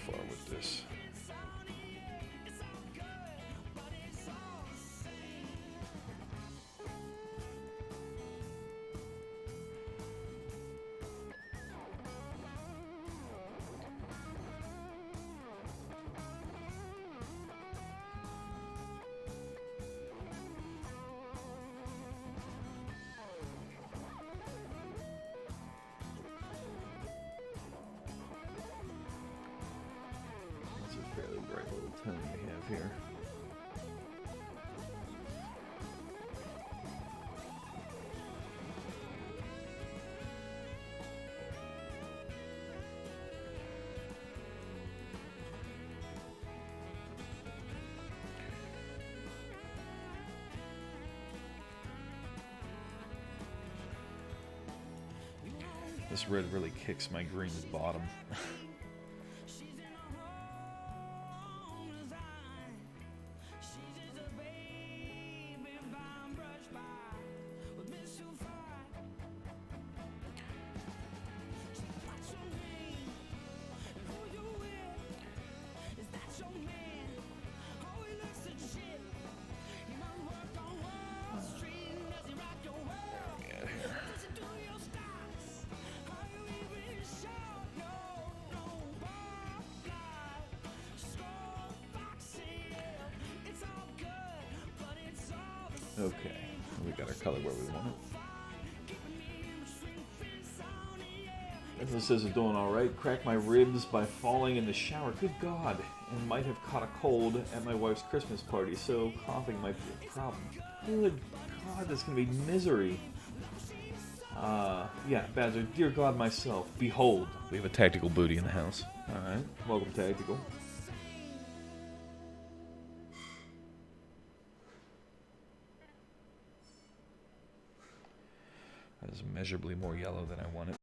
Far with this. How do we have here? This red really kicks my green's bottom. Okay, we got our color where we want it. This says it's doing alright. Cracked my ribs by falling in the shower. Good God. And might have caught a cold at my wife's Christmas party, so coughing might be a problem. Good God, this can be misery. Yeah, Badger, dear God myself, behold. We have a Tactical Booty in the house. Alright, welcome Tactical. That is measurably more yellow than I wanted.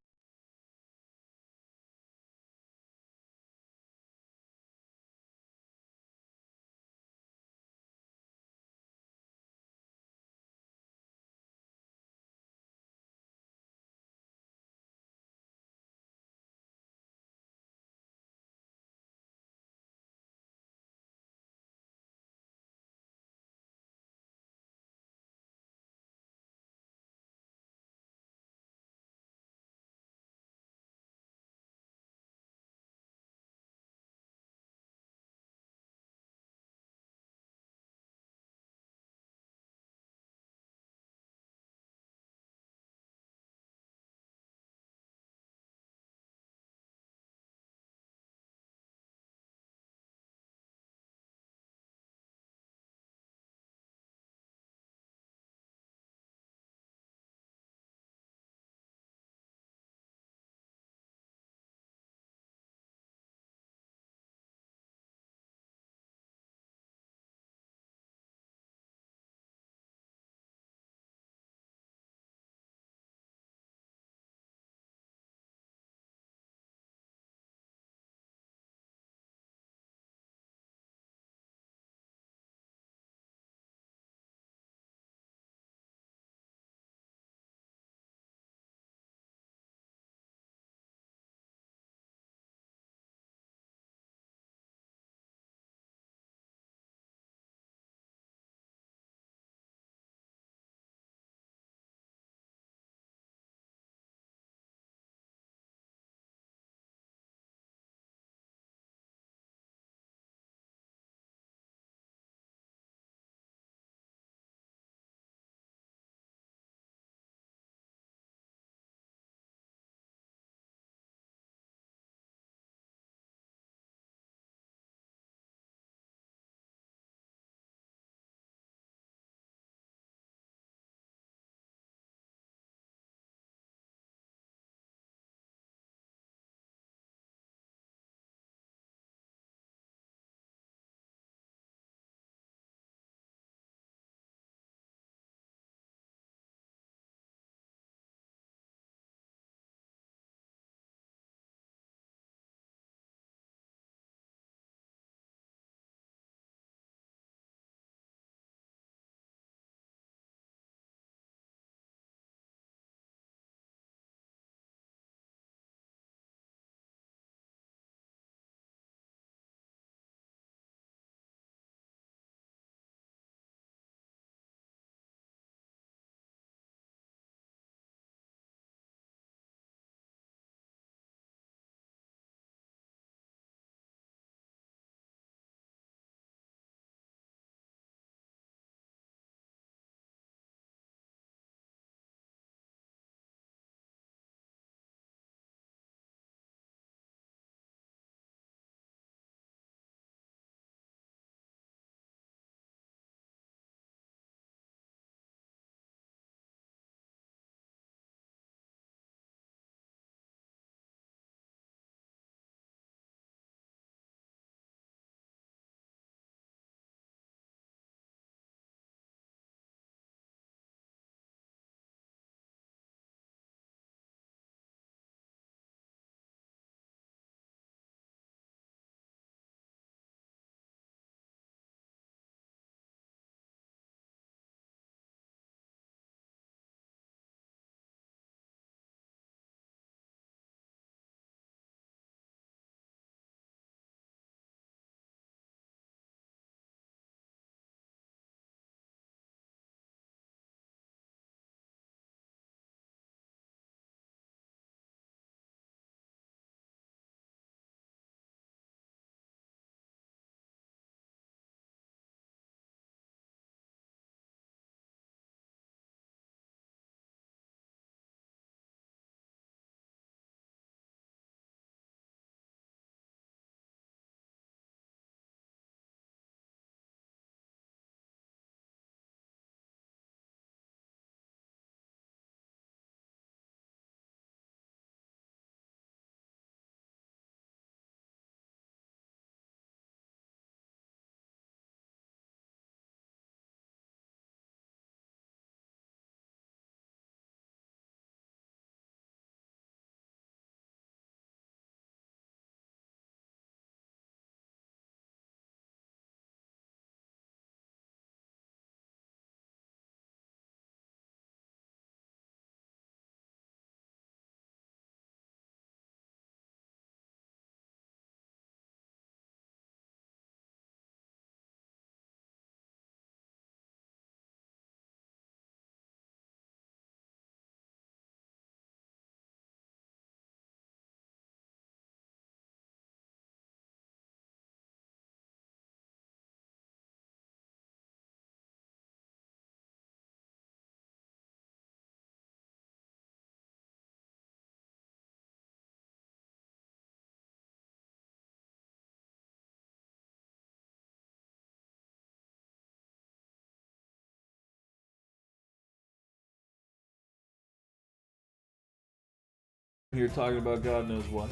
You're talking about God knows what.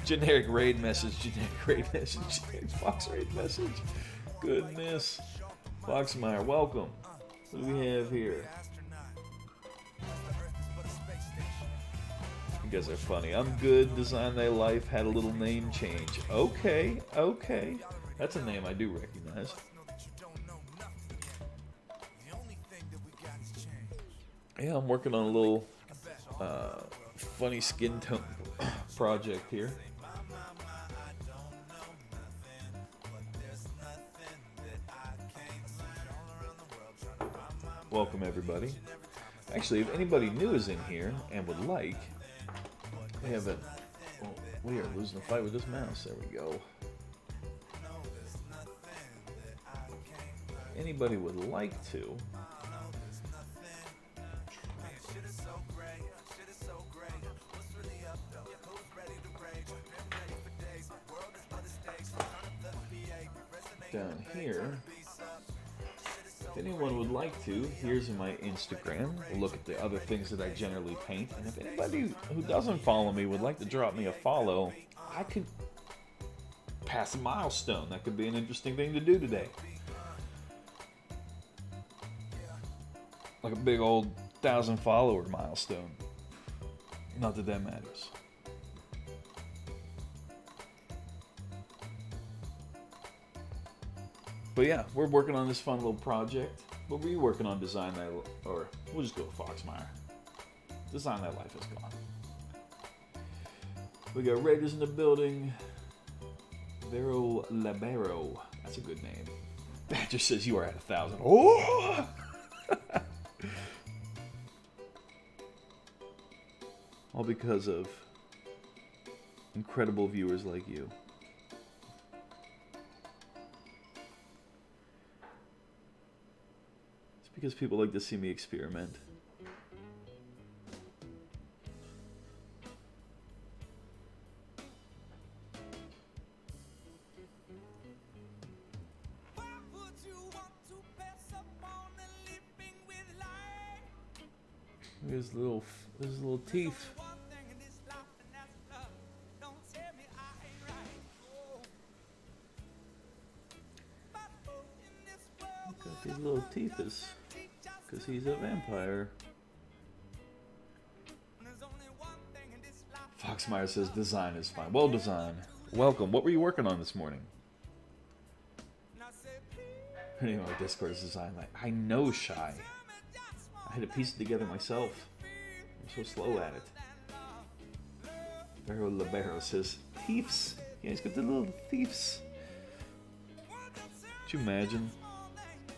Generic raid message, generic raid message, generic Fox raid message. Goodness. Foxmeyer, welcome. What do we have here? You guys are funny. I'm good. Design Thy Life had a little name change. Okay, okay. That's a name I do recognize. Yeah, I'm working on a little funny skin tone project here. Welcome everybody. Actually, if anybody new is in here and would like, we have a. Oh, we are losing the fight with this mouse. There we go. Anybody would like to. Down here, if anyone would like to, here's my Instagram. We'll look at the other things that I generally paint. And if anybody who doesn't follow me would like to drop me a follow, I could pass a milestone. That could be an interesting thing to do today. Like a big old 1,000 follower milestone. Not that that matters. But yeah, we're working on this fun little project. What were you working on? Design Thy Life, or we'll just go with Foxmeyer. Design Thy Life is gone. We got Raiders in the building. Vero Libero. That's a good name. That just says you are at 1,000. Oh! All because of incredible viewers like you. Because people like to see me experiment. There's little teeth. Got these little teeth is. Because he's a vampire. Foxmeyer says design is fine. Well designed. Welcome. What were you working on this morning? Anyway, my Discord is designed like I know Shy. I had to piece it together myself. I'm so slow at it. Vero Libero says thieves. Yeah, he's got the little thieves. Could you imagine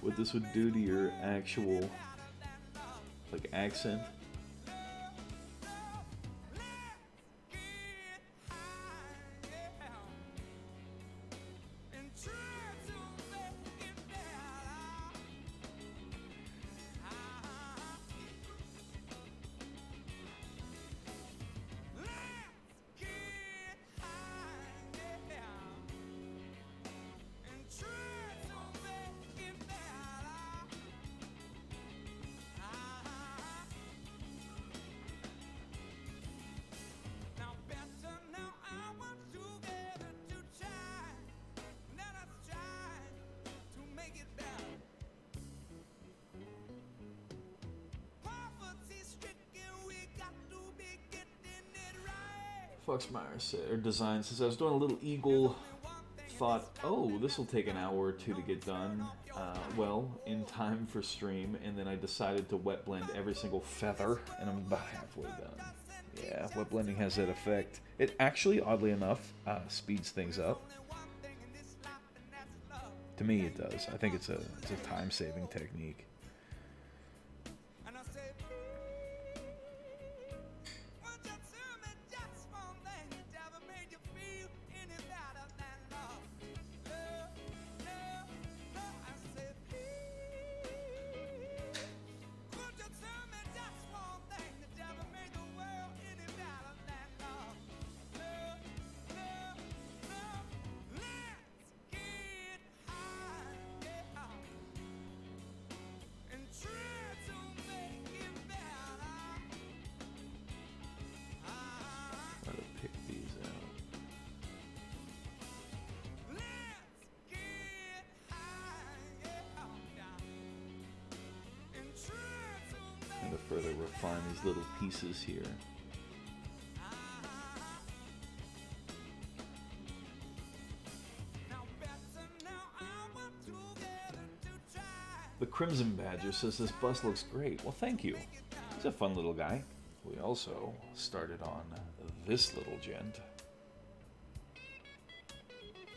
what this would do to your actual like accent? Foxmeyer said, or design says, I was doing a little eagle, thought, oh, this will take an hour or two to get done, well, in time for stream, and then I decided to wet blend every single feather, and I'm about halfway done. Yeah, wet blending has that effect. It actually, oddly enough, speeds things up. To me, it does. I think it's a time-saving technique. trying to further refine these little pieces here. The Crimson Badger says this bus looks great. Well, thank you. He's a fun little guy. We also started on this little gent.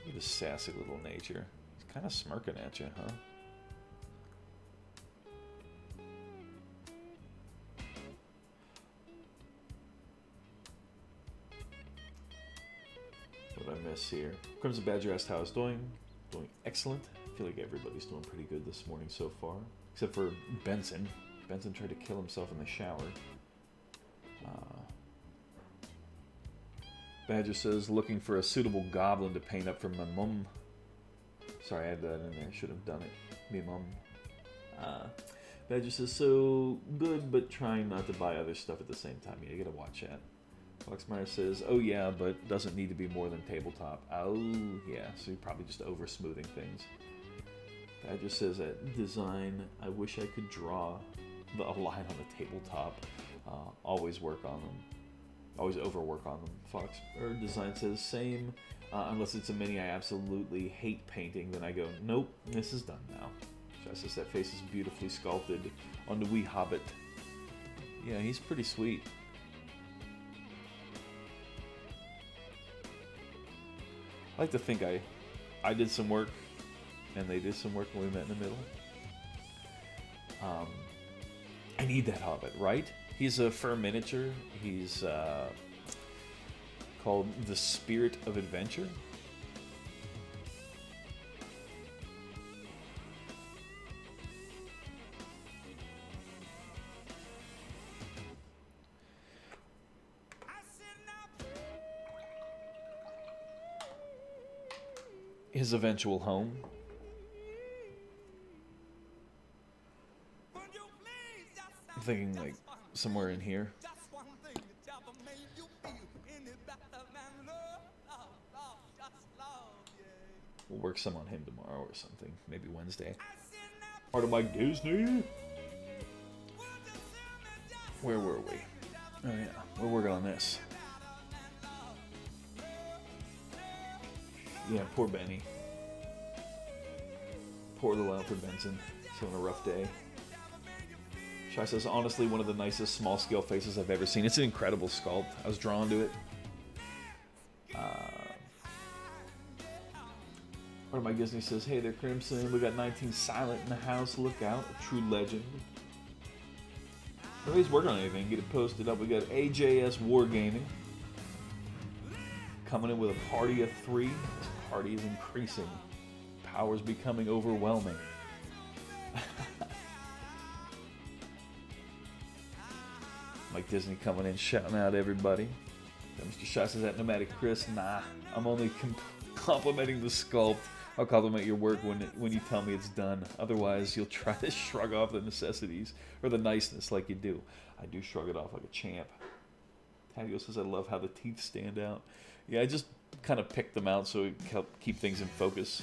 Look at his sassy little nature. He's kind of smirking at you, huh? What I miss here. Crimson Badger asked how I was doing. Doing excellent. I feel like everybody's doing pretty good this morning so far. Except for Benson. Benson tried to kill himself in the shower. Badger says, looking for a suitable goblin to paint up for my mum. Sorry, I had that in there. I should have done it. Me mum. Badger says, so good, but trying not to buy other stuff at the same time. Yeah, you gotta watch that. Foxmeyer says, oh yeah, but doesn't need to be more than tabletop. Oh, yeah, so you're probably just over smoothing things. Badger says at design, I wish I could draw a line on the tabletop. Always work on them. Always overwork on them. Fox or design says same, unless it's a mini I absolutely hate painting. Then I go, nope, this is done now. Shai says that face is beautifully sculpted on the wee hobbit. Yeah, he's pretty sweet. I like to think I did some work and they did some work and we met in the middle. I need that hobbit, right? He's a fur miniature. He's called the Spirit of Adventure. His eventual home. I'm thinking like somewhere in here. We'll work some on him tomorrow or something. Maybe Wednesday. Part of my Disney. Where were we? Oh yeah, we're working on this. Yeah, poor Benny. Poor little Alfred Benson. He's having a rough day. Shai says, honestly, one of the nicest small-scale faces I've ever seen. It's an incredible sculpt. I was drawn to it. Part of my Disney says, hey there, Crimson. We got 19 Silent in the house. Look out. A true legend. Nobody's working on anything. Get it posted up. We got AJS Wargaming. Coming in with a party of 3. This party is increasing. Power's becoming overwhelming. Mike Disney coming in, shouting out everybody. Mr. Shai says that Nomadic Chris, nah, I'm only complimenting the sculpt. I'll compliment your work when you tell me it's done. Otherwise, you'll try to shrug off the necessities or the niceness like you do. I do shrug it off like a champ. Tadeo says, I love how the teeth stand out. Yeah, I just kind of picked them out so it help keep things in focus.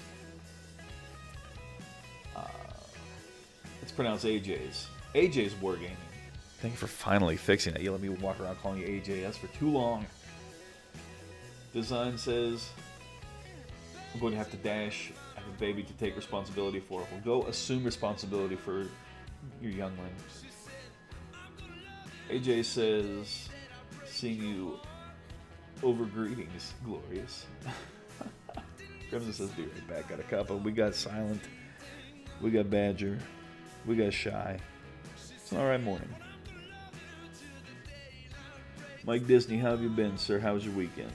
It's pronounced AJ's. AJ's Wargaming. Thank you for finally fixing it. You let me walk around calling you AJS for too long. Design says, I'm going to have to dash. I have a baby to take responsibility for. We'll go assume responsibility for your youngling. AJ says, seeing you over greetings, glorious. Crimson says, be right back. Got a couple. We got Silent. We got Badger. We got Shai. It's an alright morning. Mike Disney, how have you been, sir? How was your weekend?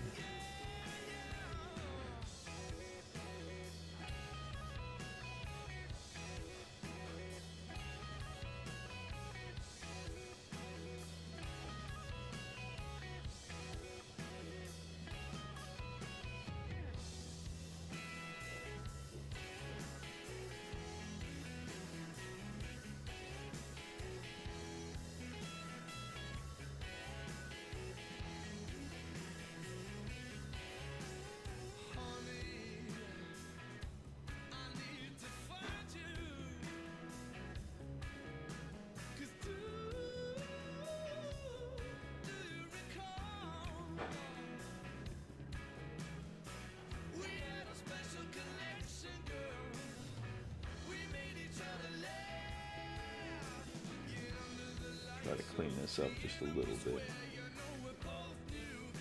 clean this up just a little bit.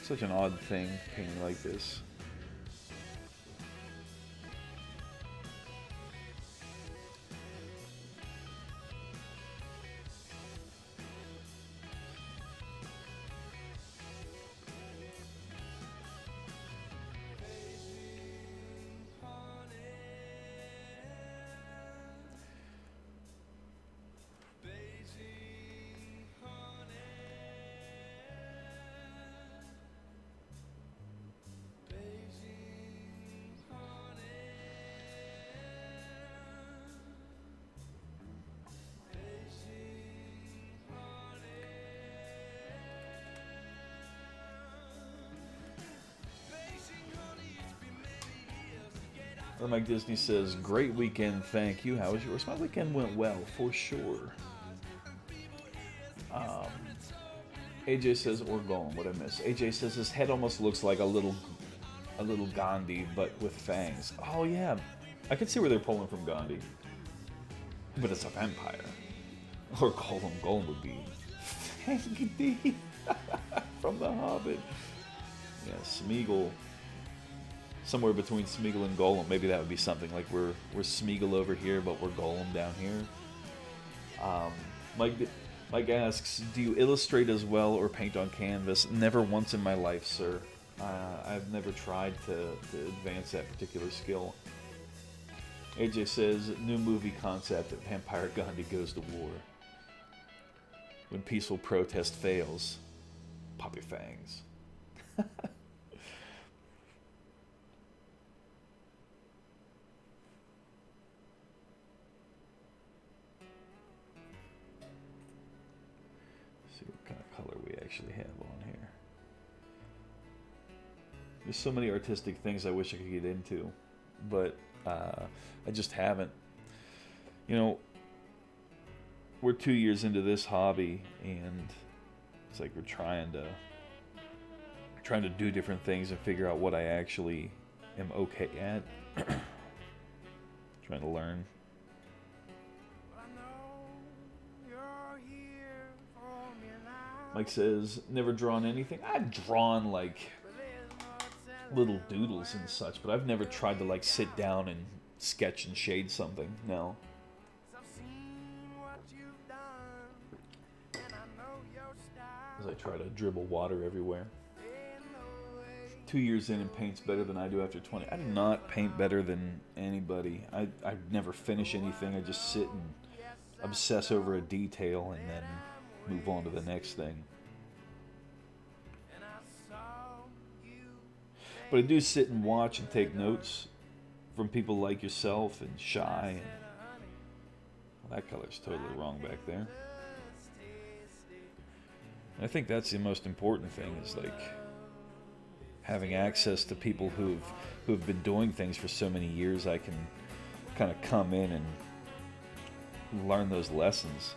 Such an odd thing, painting like this. Mike Disney says, great weekend, thank you. How was yours? My weekend went well, for sure. AJ says, or Golem, what I miss? AJ says his head almost looks like a little Gandhi, but with fangs. Oh yeah, I could see where they're pulling from Gandhi. But it's a vampire. Or Golem. Golem would be Fangdy from The Hobbit. Yeah, Smeagol. Somewhere between Smeagol and Golem. Maybe that would be something like we're Smeagol over here, but we're Golem down here. Mike asks, do you illustrate as well or paint on canvas? Never once in my life, sir. I've never tried to advance that particular skill. AJ says, new movie concept that Vampire Gandhi goes to war. When peaceful protest fails, pop your fangs. See what kind of color we actually have on here. There's so many artistic things I wish I could get into, but I just haven't. You know, we're 2 years into this hobby, and it's like we're trying to do different things and figure out what I actually am okay at. Trying to learn. Mike says, never drawn anything. I've drawn like little doodles and such, but I've never tried to like sit down and sketch and shade something. No. As I try to dribble water everywhere. 2 years in and paints better than I do after 20. I do not paint better than anybody. I never finish anything. I just sit and obsess over a detail and then move on to the next thing. But I do sit and watch and take notes from people like yourself and Shy. And, well, that color's totally wrong back there. And I think that's the most important thing, is like having access to people who've been doing things for so many years. I can kind of come in and learn those lessons.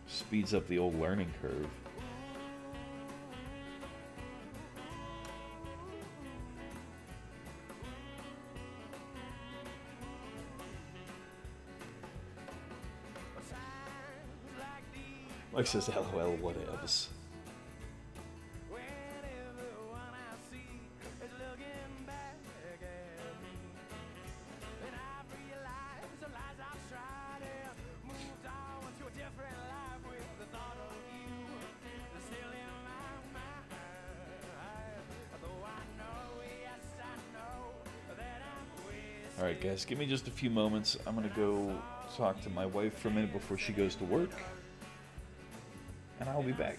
Speeds up the old learning curve. Mike says, LOL, whatevs. Alright guys, give me just a few moments. I'm going to go talk to my wife for a minute before she goes to work. And I'll be back.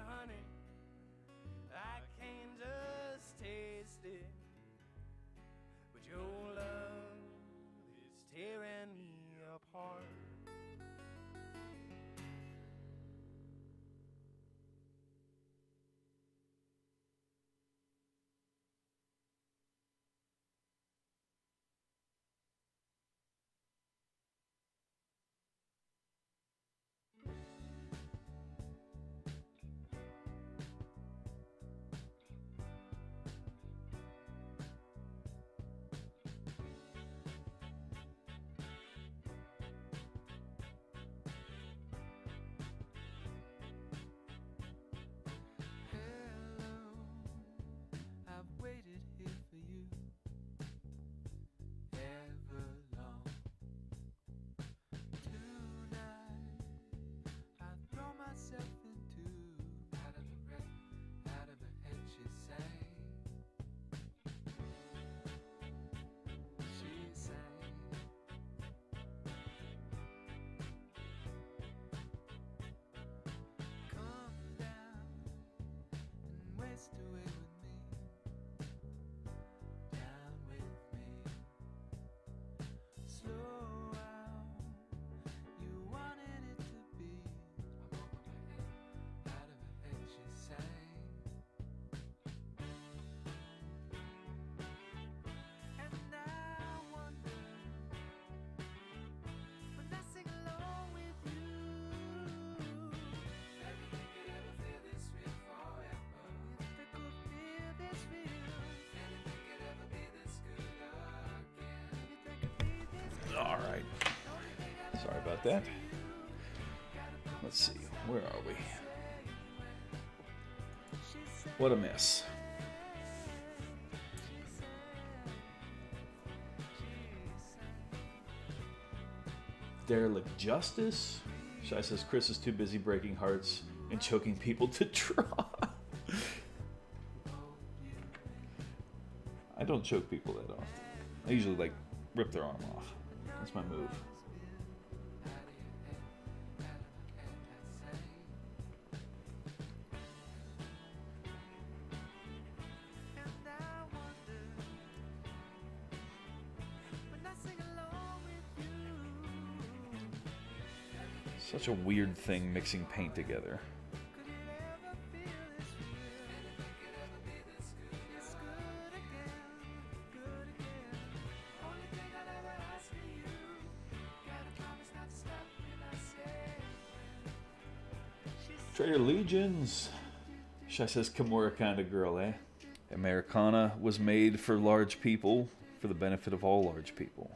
honey, I can just taste it. But your love is tearing me apart. All right. Sorry about that. Let's see. Where are we? What a mess. Derelict Justice. Shai says Chris is too busy breaking hearts and choking people to draw. I don't choke people that often. I usually like rip their arm off. That's my move. Such a weird thing mixing paint together. Trader Legions. Shai says Kimura kind of girl, eh? Americana was made for large people, for the benefit of all large people.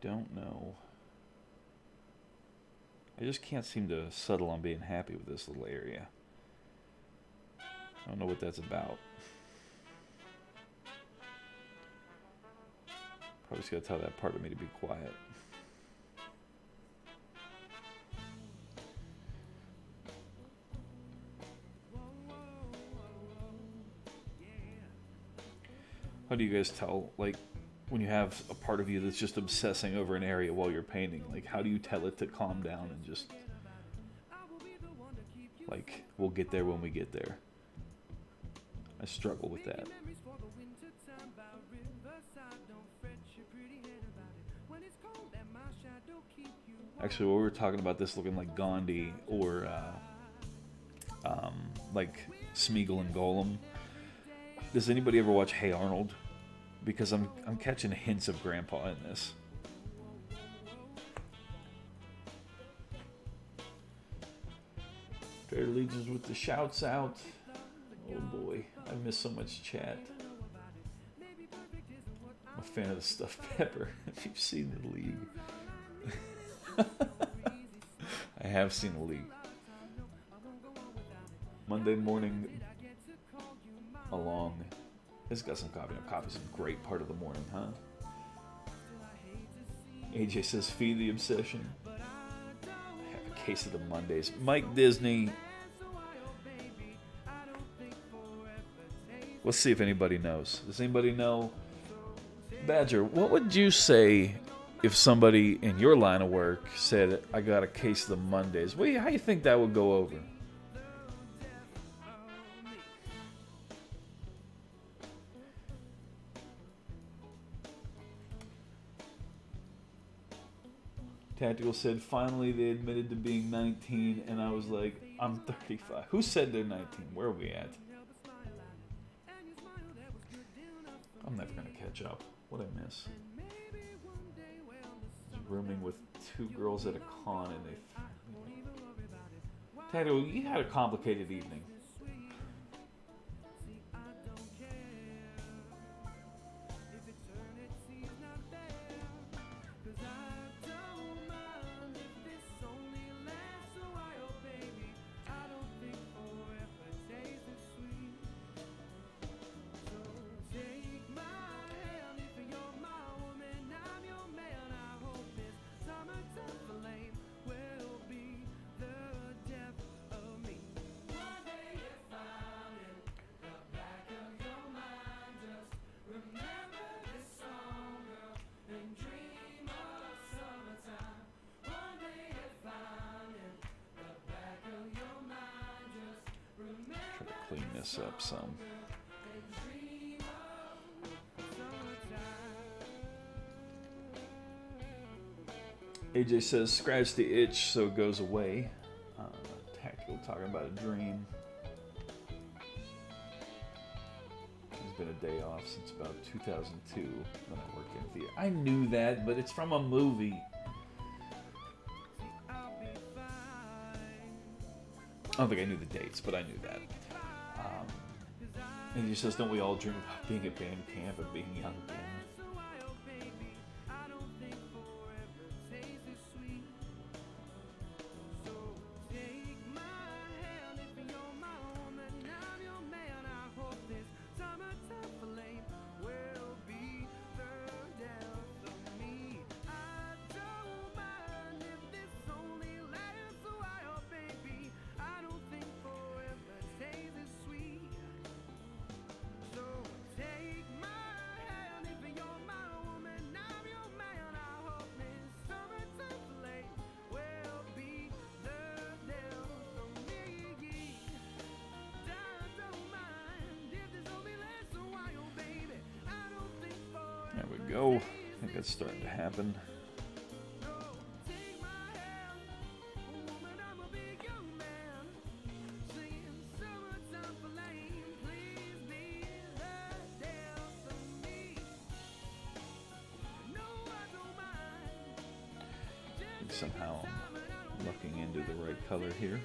Don't know. I just can't seem to settle on being happy with this little area. I don't know what that's about. Probably just gotta tell that part of me to be quiet. How do you guys tell, like, when you have a part of you that's just obsessing over an area while you're painting? Like, how do you tell it to calm down and just, like, we'll get there when we get there? I struggle with that. Actually, we were talking about this looking like Gandhi or like Smeagol and Golem. Does anybody ever watch Hey Arnold? Because I'm catching hints of Grandpa in this. Fair leads us with the shouts out. Oh boy, I miss so much chat. I'm a fan of the stuffed pepper. If you've seen the League. I have seen the League. Monday morning along. It's got some coffee. Coffee's a great part of the morning, huh? AJ says, feed the obsession. I have a case of the Mondays. Mike Disney. Let's see if anybody knows. Does anybody know? Badger, what would you say if somebody in your line of work said, I got a case of the Mondays? How do you think that would go over? Tactical said, finally they admitted to being 19, and I was like, I'm 35. Who said they're 19? Where are we at? I'm never going to catch up. What'd I miss? Rooming with two girls at a con, and they... Tactical, you had a complicated evening. Clean this up some. AJ says, scratch the itch so it goes away. Tactical talking about a dream. It's been a day off since about 2002 when I worked in theater. I knew that, but it's from a movie. I don't think I knew the dates, but I knew that. And he says, don't we all dream about being at band camp and being young again? Go. I think that's starting to happen. Somehow I'm looking into the right color here.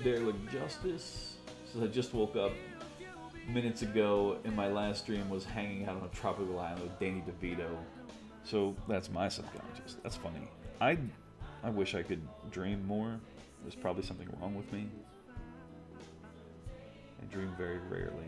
Derelict Justice says, I just woke up minutes ago and my last dream was hanging out on a tropical island with Danny DeVito. So that's my subconscious. That's funny. I wish I could dream more. There's probably something wrong with me. I dream very rarely.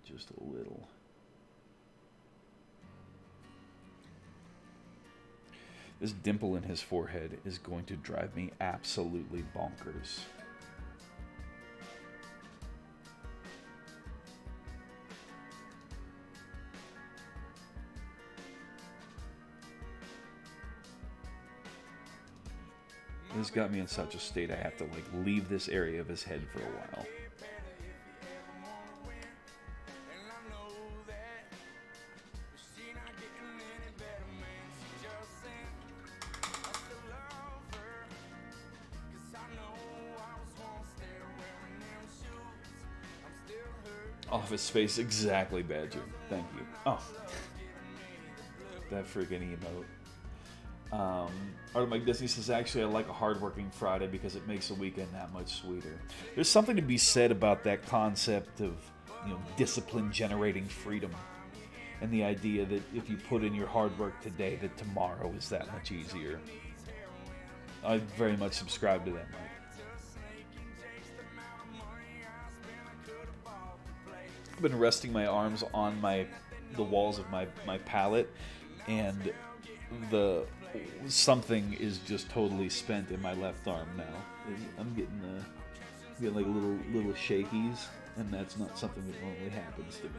Just a little. This dimple in his forehead is going to drive me absolutely bonkers. This got me in such a state I have to like leave this area of his head for a while. Office Space, exactly, Badger. Thank you. Oh, that freaking emote. Art of Mike Disney says, actually, I like a hardworking Friday because it makes the weekend that much sweeter. There's something to be said about that concept of, discipline generating freedom. And the idea that if you put in your hard work today, that tomorrow is that much easier. I very much subscribe to that, Mike. I've been resting my arms on the walls of my pallet, and something is just totally spent in my left arm now. I'm getting like little shakies, and that's not something that normally happens to me.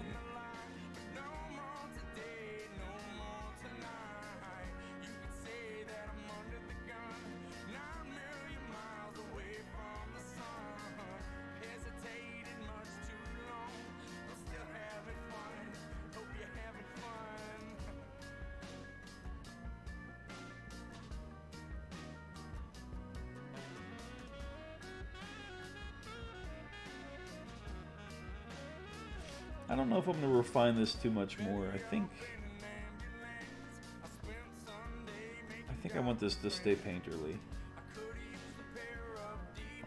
I don't know if I'm going to refine this too much more. I think I want this to stay painterly.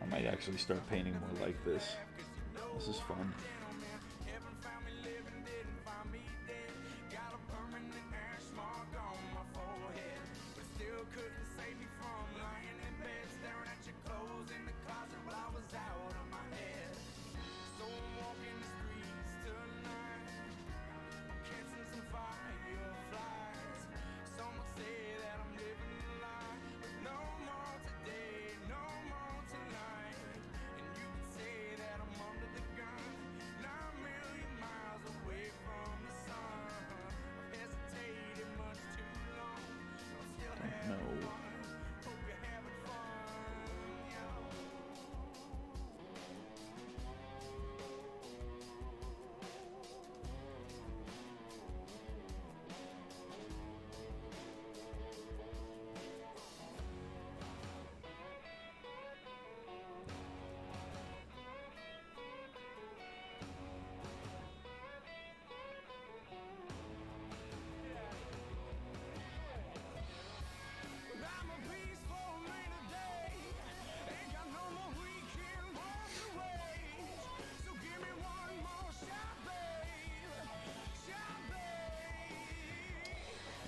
I might actually start painting more like this. This is fun.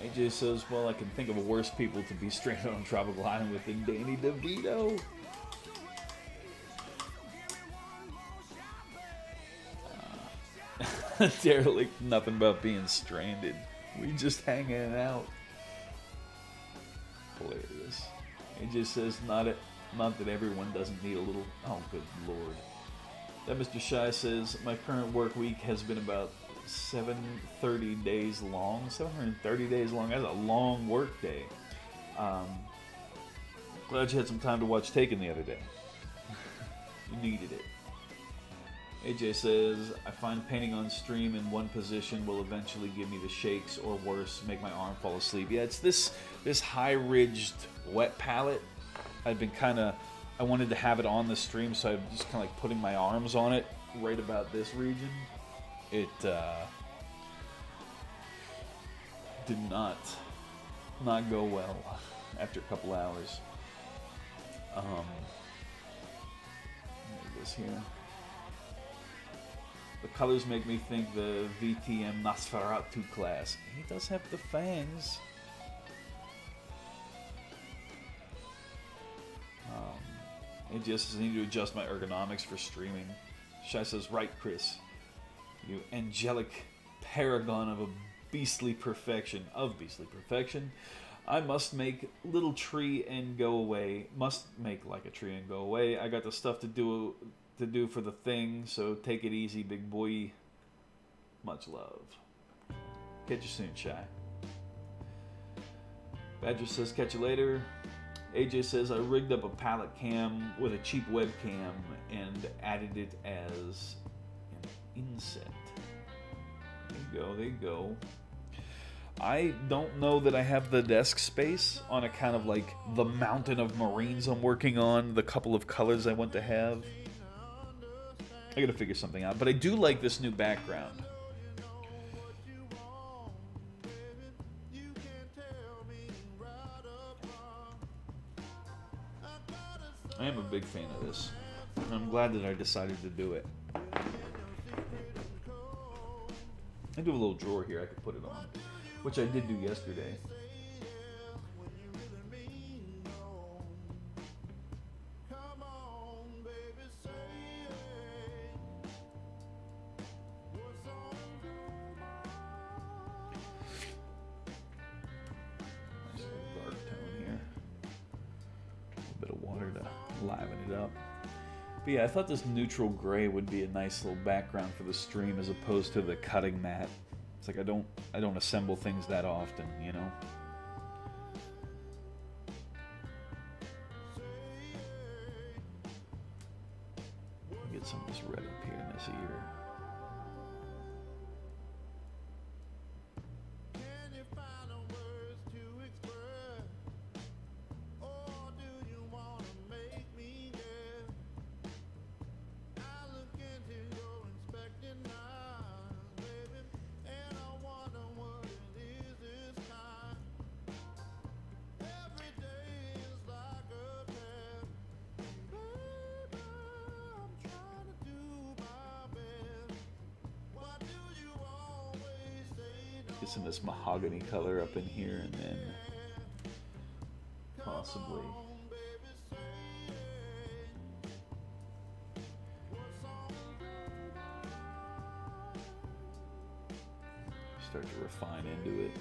AJ says, well, I can think of worse people to be stranded on a tropical island with than Danny DeVito. Derelict, nothing about being stranded. We just hanging out. Hilarious. AJ says, not that everyone doesn't need a little... Oh, good lord. That Mr. Shy says, my current work week has been about 730 days long. 730 days long. That's a long work day. Glad you had some time to watch Taken the other day. You needed it. AJ says, I find painting on stream in one position will eventually give me the shakes, or worse, make my arm fall asleep. Yeah, it's this high-ridged wet palette. I wanted to have it on the stream, so I'm just kind of like putting my arms on it right about this region. It did not go well after a couple hours. There it is here. The colors make me think the VTM Nosferatu class. He does have the fangs. It just need to adjust my ergonomics for streaming. Shai says, right, Chris. You angelic paragon of beastly perfection. I must make little tree and go away. Must make like a tree and go away. I got the stuff to do for the thing, so take it easy, big boy. Much love. Catch you soon, Shy. Badger says, catch you later. AJ says, I rigged up a palette cam with a cheap webcam and added it as an inset. There you go. I don't know that I have the desk space on account of like the mountain of Marines I'm working on, the couple of colors I want to have. I gotta figure something out, but I do like this new background. I am a big fan of this. I'm glad that I decided to do it. I do have a little drawer here I could put it on, which I did do yesterday. Nice little dark tone here. A bit of water to liven it up. But yeah, I thought this neutral gray would be a nice little background for the stream as opposed to the cutting mat. It's like I don't assemble things that often, you know. Get some of this red up here in this ear. Get some of this mahogany color up in here, and then possibly start to refine into it.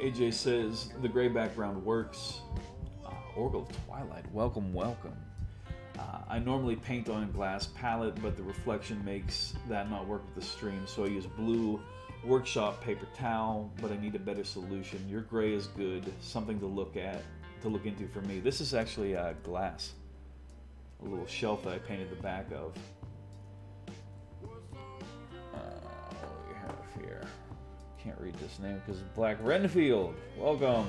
AJ says the gray background works. Oracle of Twilight, welcome, welcome. I normally paint on a glass palette, but the reflection makes that not work with the stream, so I use blue workshop paper towel, but I need a better solution. Your gray is good, something to look into for me. This is actually glass, a little shelf that I painted the back of. What do we have here? Can't read this name because it's Black Renfield. Welcome.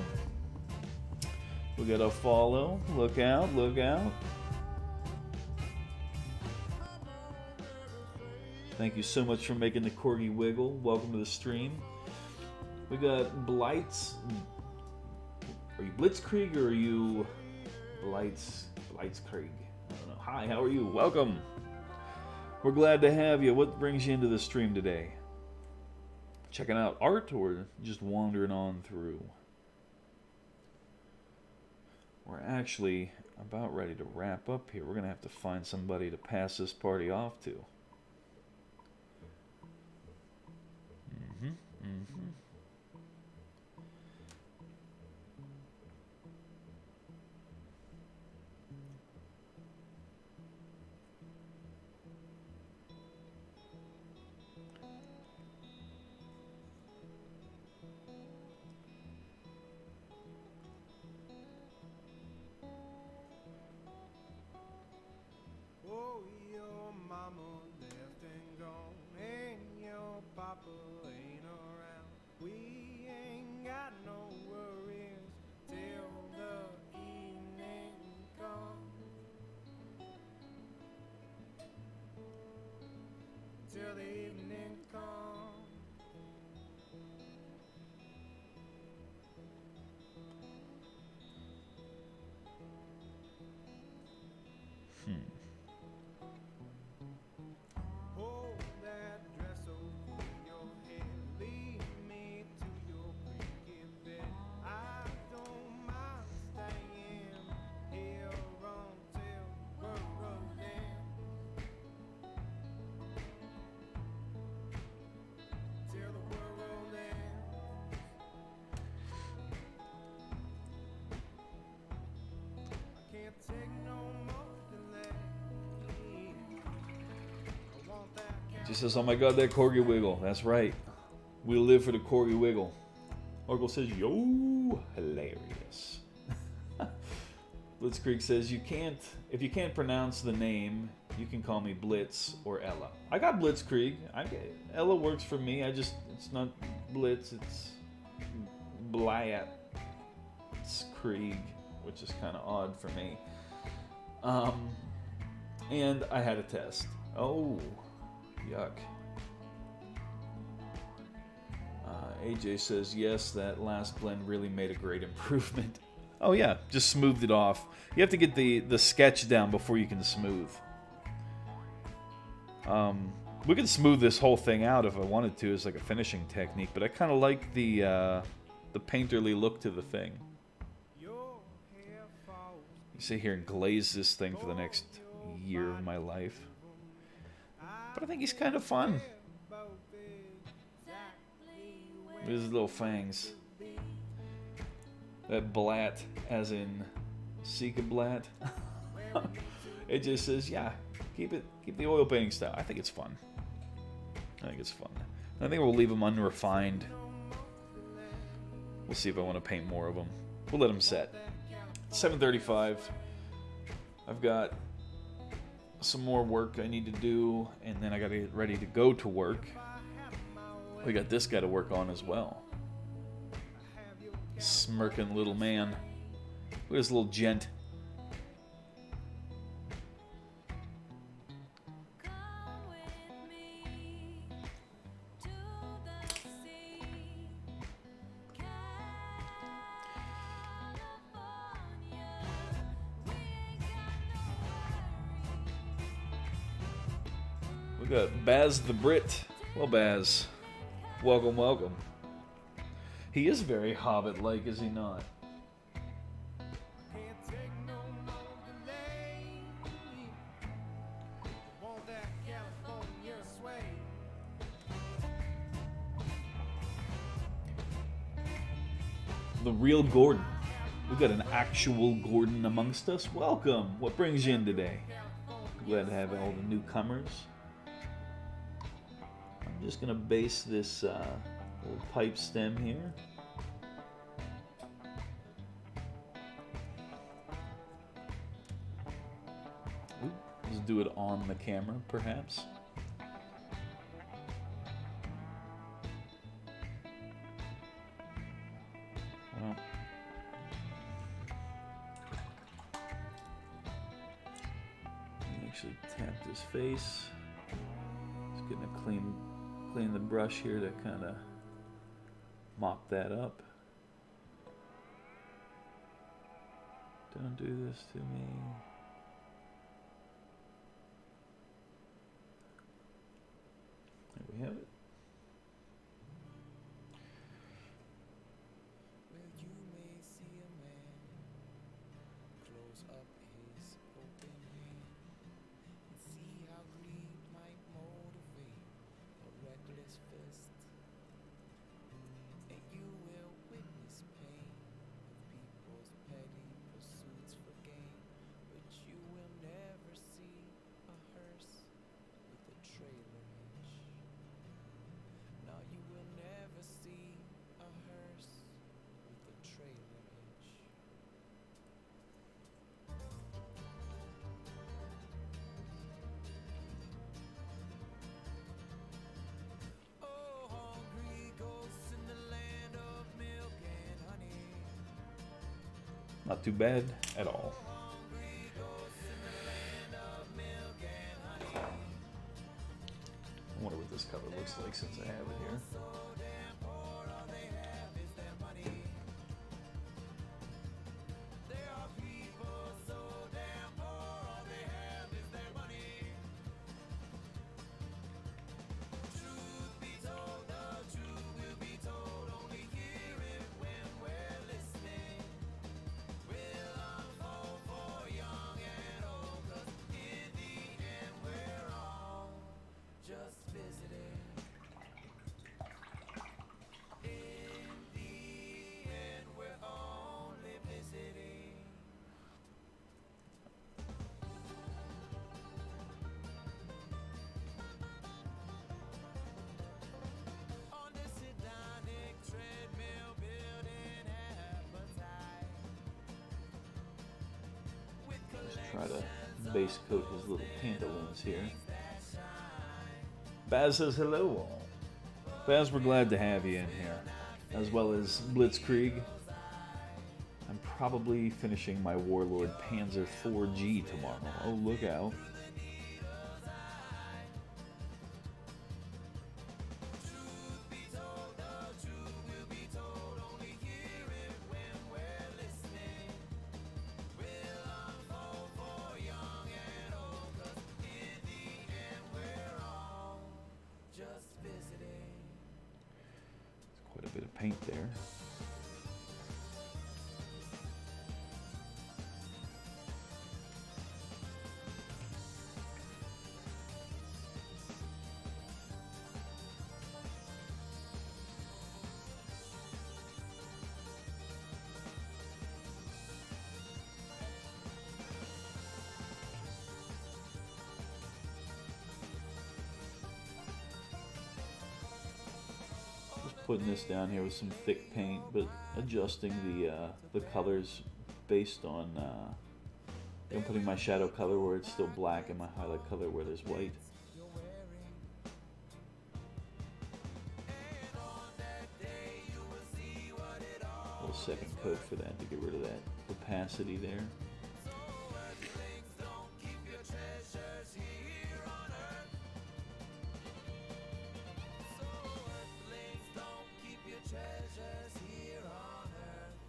We got a follow. Look out, look out. Thank you so much for making the corgi wiggle. Welcome to the stream. We got Blights. Are you Blitzkrieg or are you Blightkrieg? I don't know. Hi, how are you? Welcome. We're glad to have you. What brings you into the stream today? Checking out art or just wandering on through? We're actually about ready to wrap up here. We're going to have to find somebody to pass this party off to. Oh, your mama left and gone, and your papa ain't around. Just says, oh my god, that Corgi Wiggle. That's right. We live for the Corgi Wiggle. Oracle says, yo, hilarious. Blitzkrieg says, if you can't pronounce the name, you can call me Blitz or Ella. I got Blitzkrieg. Ella works for me. It's not Blitz, it's Blitzkrieg, which is kind of odd for me. And I had a test. Oh, yuck. AJ says, yes, that last blend really made a great improvement. Oh yeah, just smoothed it off. You have to get the sketch down before you can smooth. We could smooth this whole thing out if I wanted to as like a finishing technique, but I kind of like the painterly look to the thing. You sit here and glaze this thing for the next year of my life. But I think he's kind of fun. With his little fangs. That blat, as in Sika blat. It just says, yeah, keep the oil painting style. I think it's fun. I think we'll leave them unrefined. We'll see if I want to paint more of them. We'll let them set. 7:35. I've got some more work I need to do, and then I got to get ready to go to work. We got this guy to work on as well. Smirking little man. Look at this little gent. We got Baz the Brit. Well, Baz, welcome, welcome. He is very Hobbit-like, is he not? The real Gordon. We've got an actual Gordon amongst us. Welcome. What brings you in today? Glad to have all the newcomers. I'm just going to base this little pipe stem here. Let's do it on the camera, perhaps. Well, actually tapped his face. Just getting a clean the brush here to kind of mop that up. Don't do this to me. There we have it. Not too bad at all. I wonder what this cover looks like since I have it here. try to base coat his little pantaloons here. Baz says hello all. Baz, we're glad to have you in here, as well as Blitzkrieg. I'm probably finishing my Warlord Panzer 4G tomorrow. Oh, look out. Quite a bit of paint there. Putting this down here with some thick paint, but adjusting the colors based on I'm putting my shadow color where it's still black and my highlight color where there's white. A little second coat for that to get rid of that opacity there.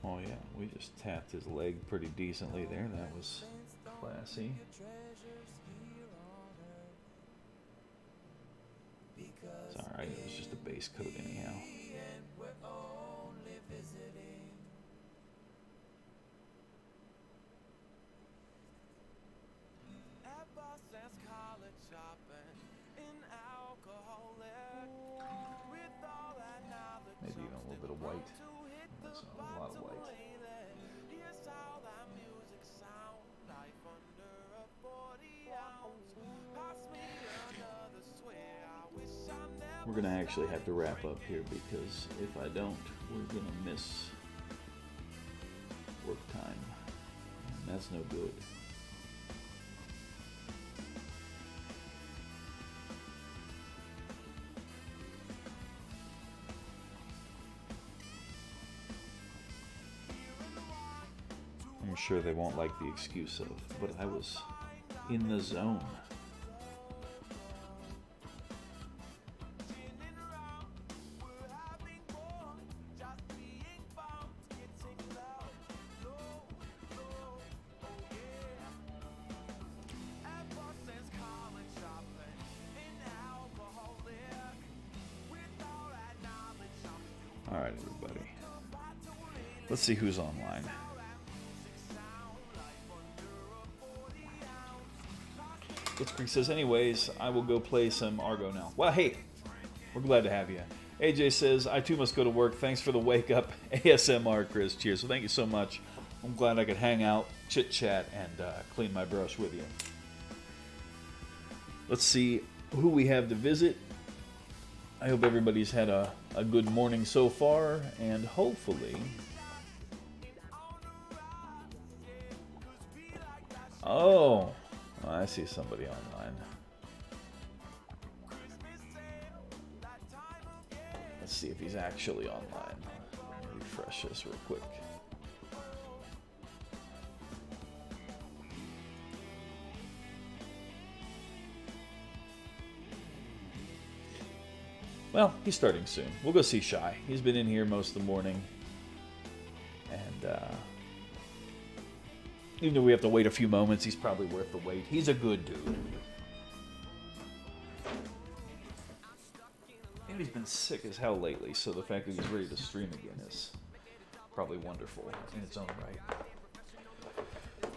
Oh yeah, we just tapped his leg pretty decently there. That was classy. It's alright, it was just a base coat anyhow. Maybe even a little bit of white. That's a lot of white. We're going to actually have to wrap up here because if I don't, we're going to miss work time. And that's no good. I'm sure they won't like the excuse of, but I was in the zone. All right, everybody. Let's see who's online. Blitzkrieg says, anyways, I will go play some Argo now. Well, hey, we're glad to have you. AJ says, I too must go to work. Thanks for the wake up ASMR, Chris. Cheers. So thank you so much. I'm glad I could hang out, chit chat, and clean my brush with you. Let's see who we have to visit. I hope everybody's had a good morning so far, and hopefully... Oh, I see somebody online. Let's see if he's actually online. Let me refresh this real quick. Well, he's starting soon. We'll go see Shy. He's been in here most of the morning. And even though we have to wait a few moments, he's probably worth the wait. He's a good dude. And he's been sick as hell lately, so the fact that he's ready to stream again is probably wonderful in its own right.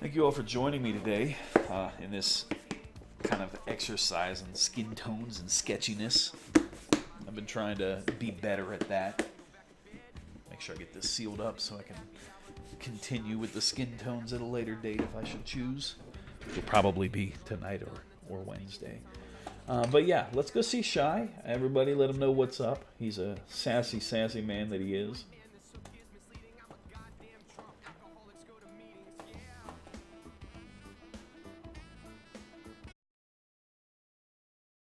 Thank you all for joining me today in this kind of exercise in skin tones and sketchiness. I've been trying to be better at that. Make sure I get this sealed up so I can continue with the skin tones at a later date if I should choose. It'll probably be tonight or Wednesday. But yeah, let's go see Shy. Everybody let him know what's up. He's a sassy, sassy man that he is.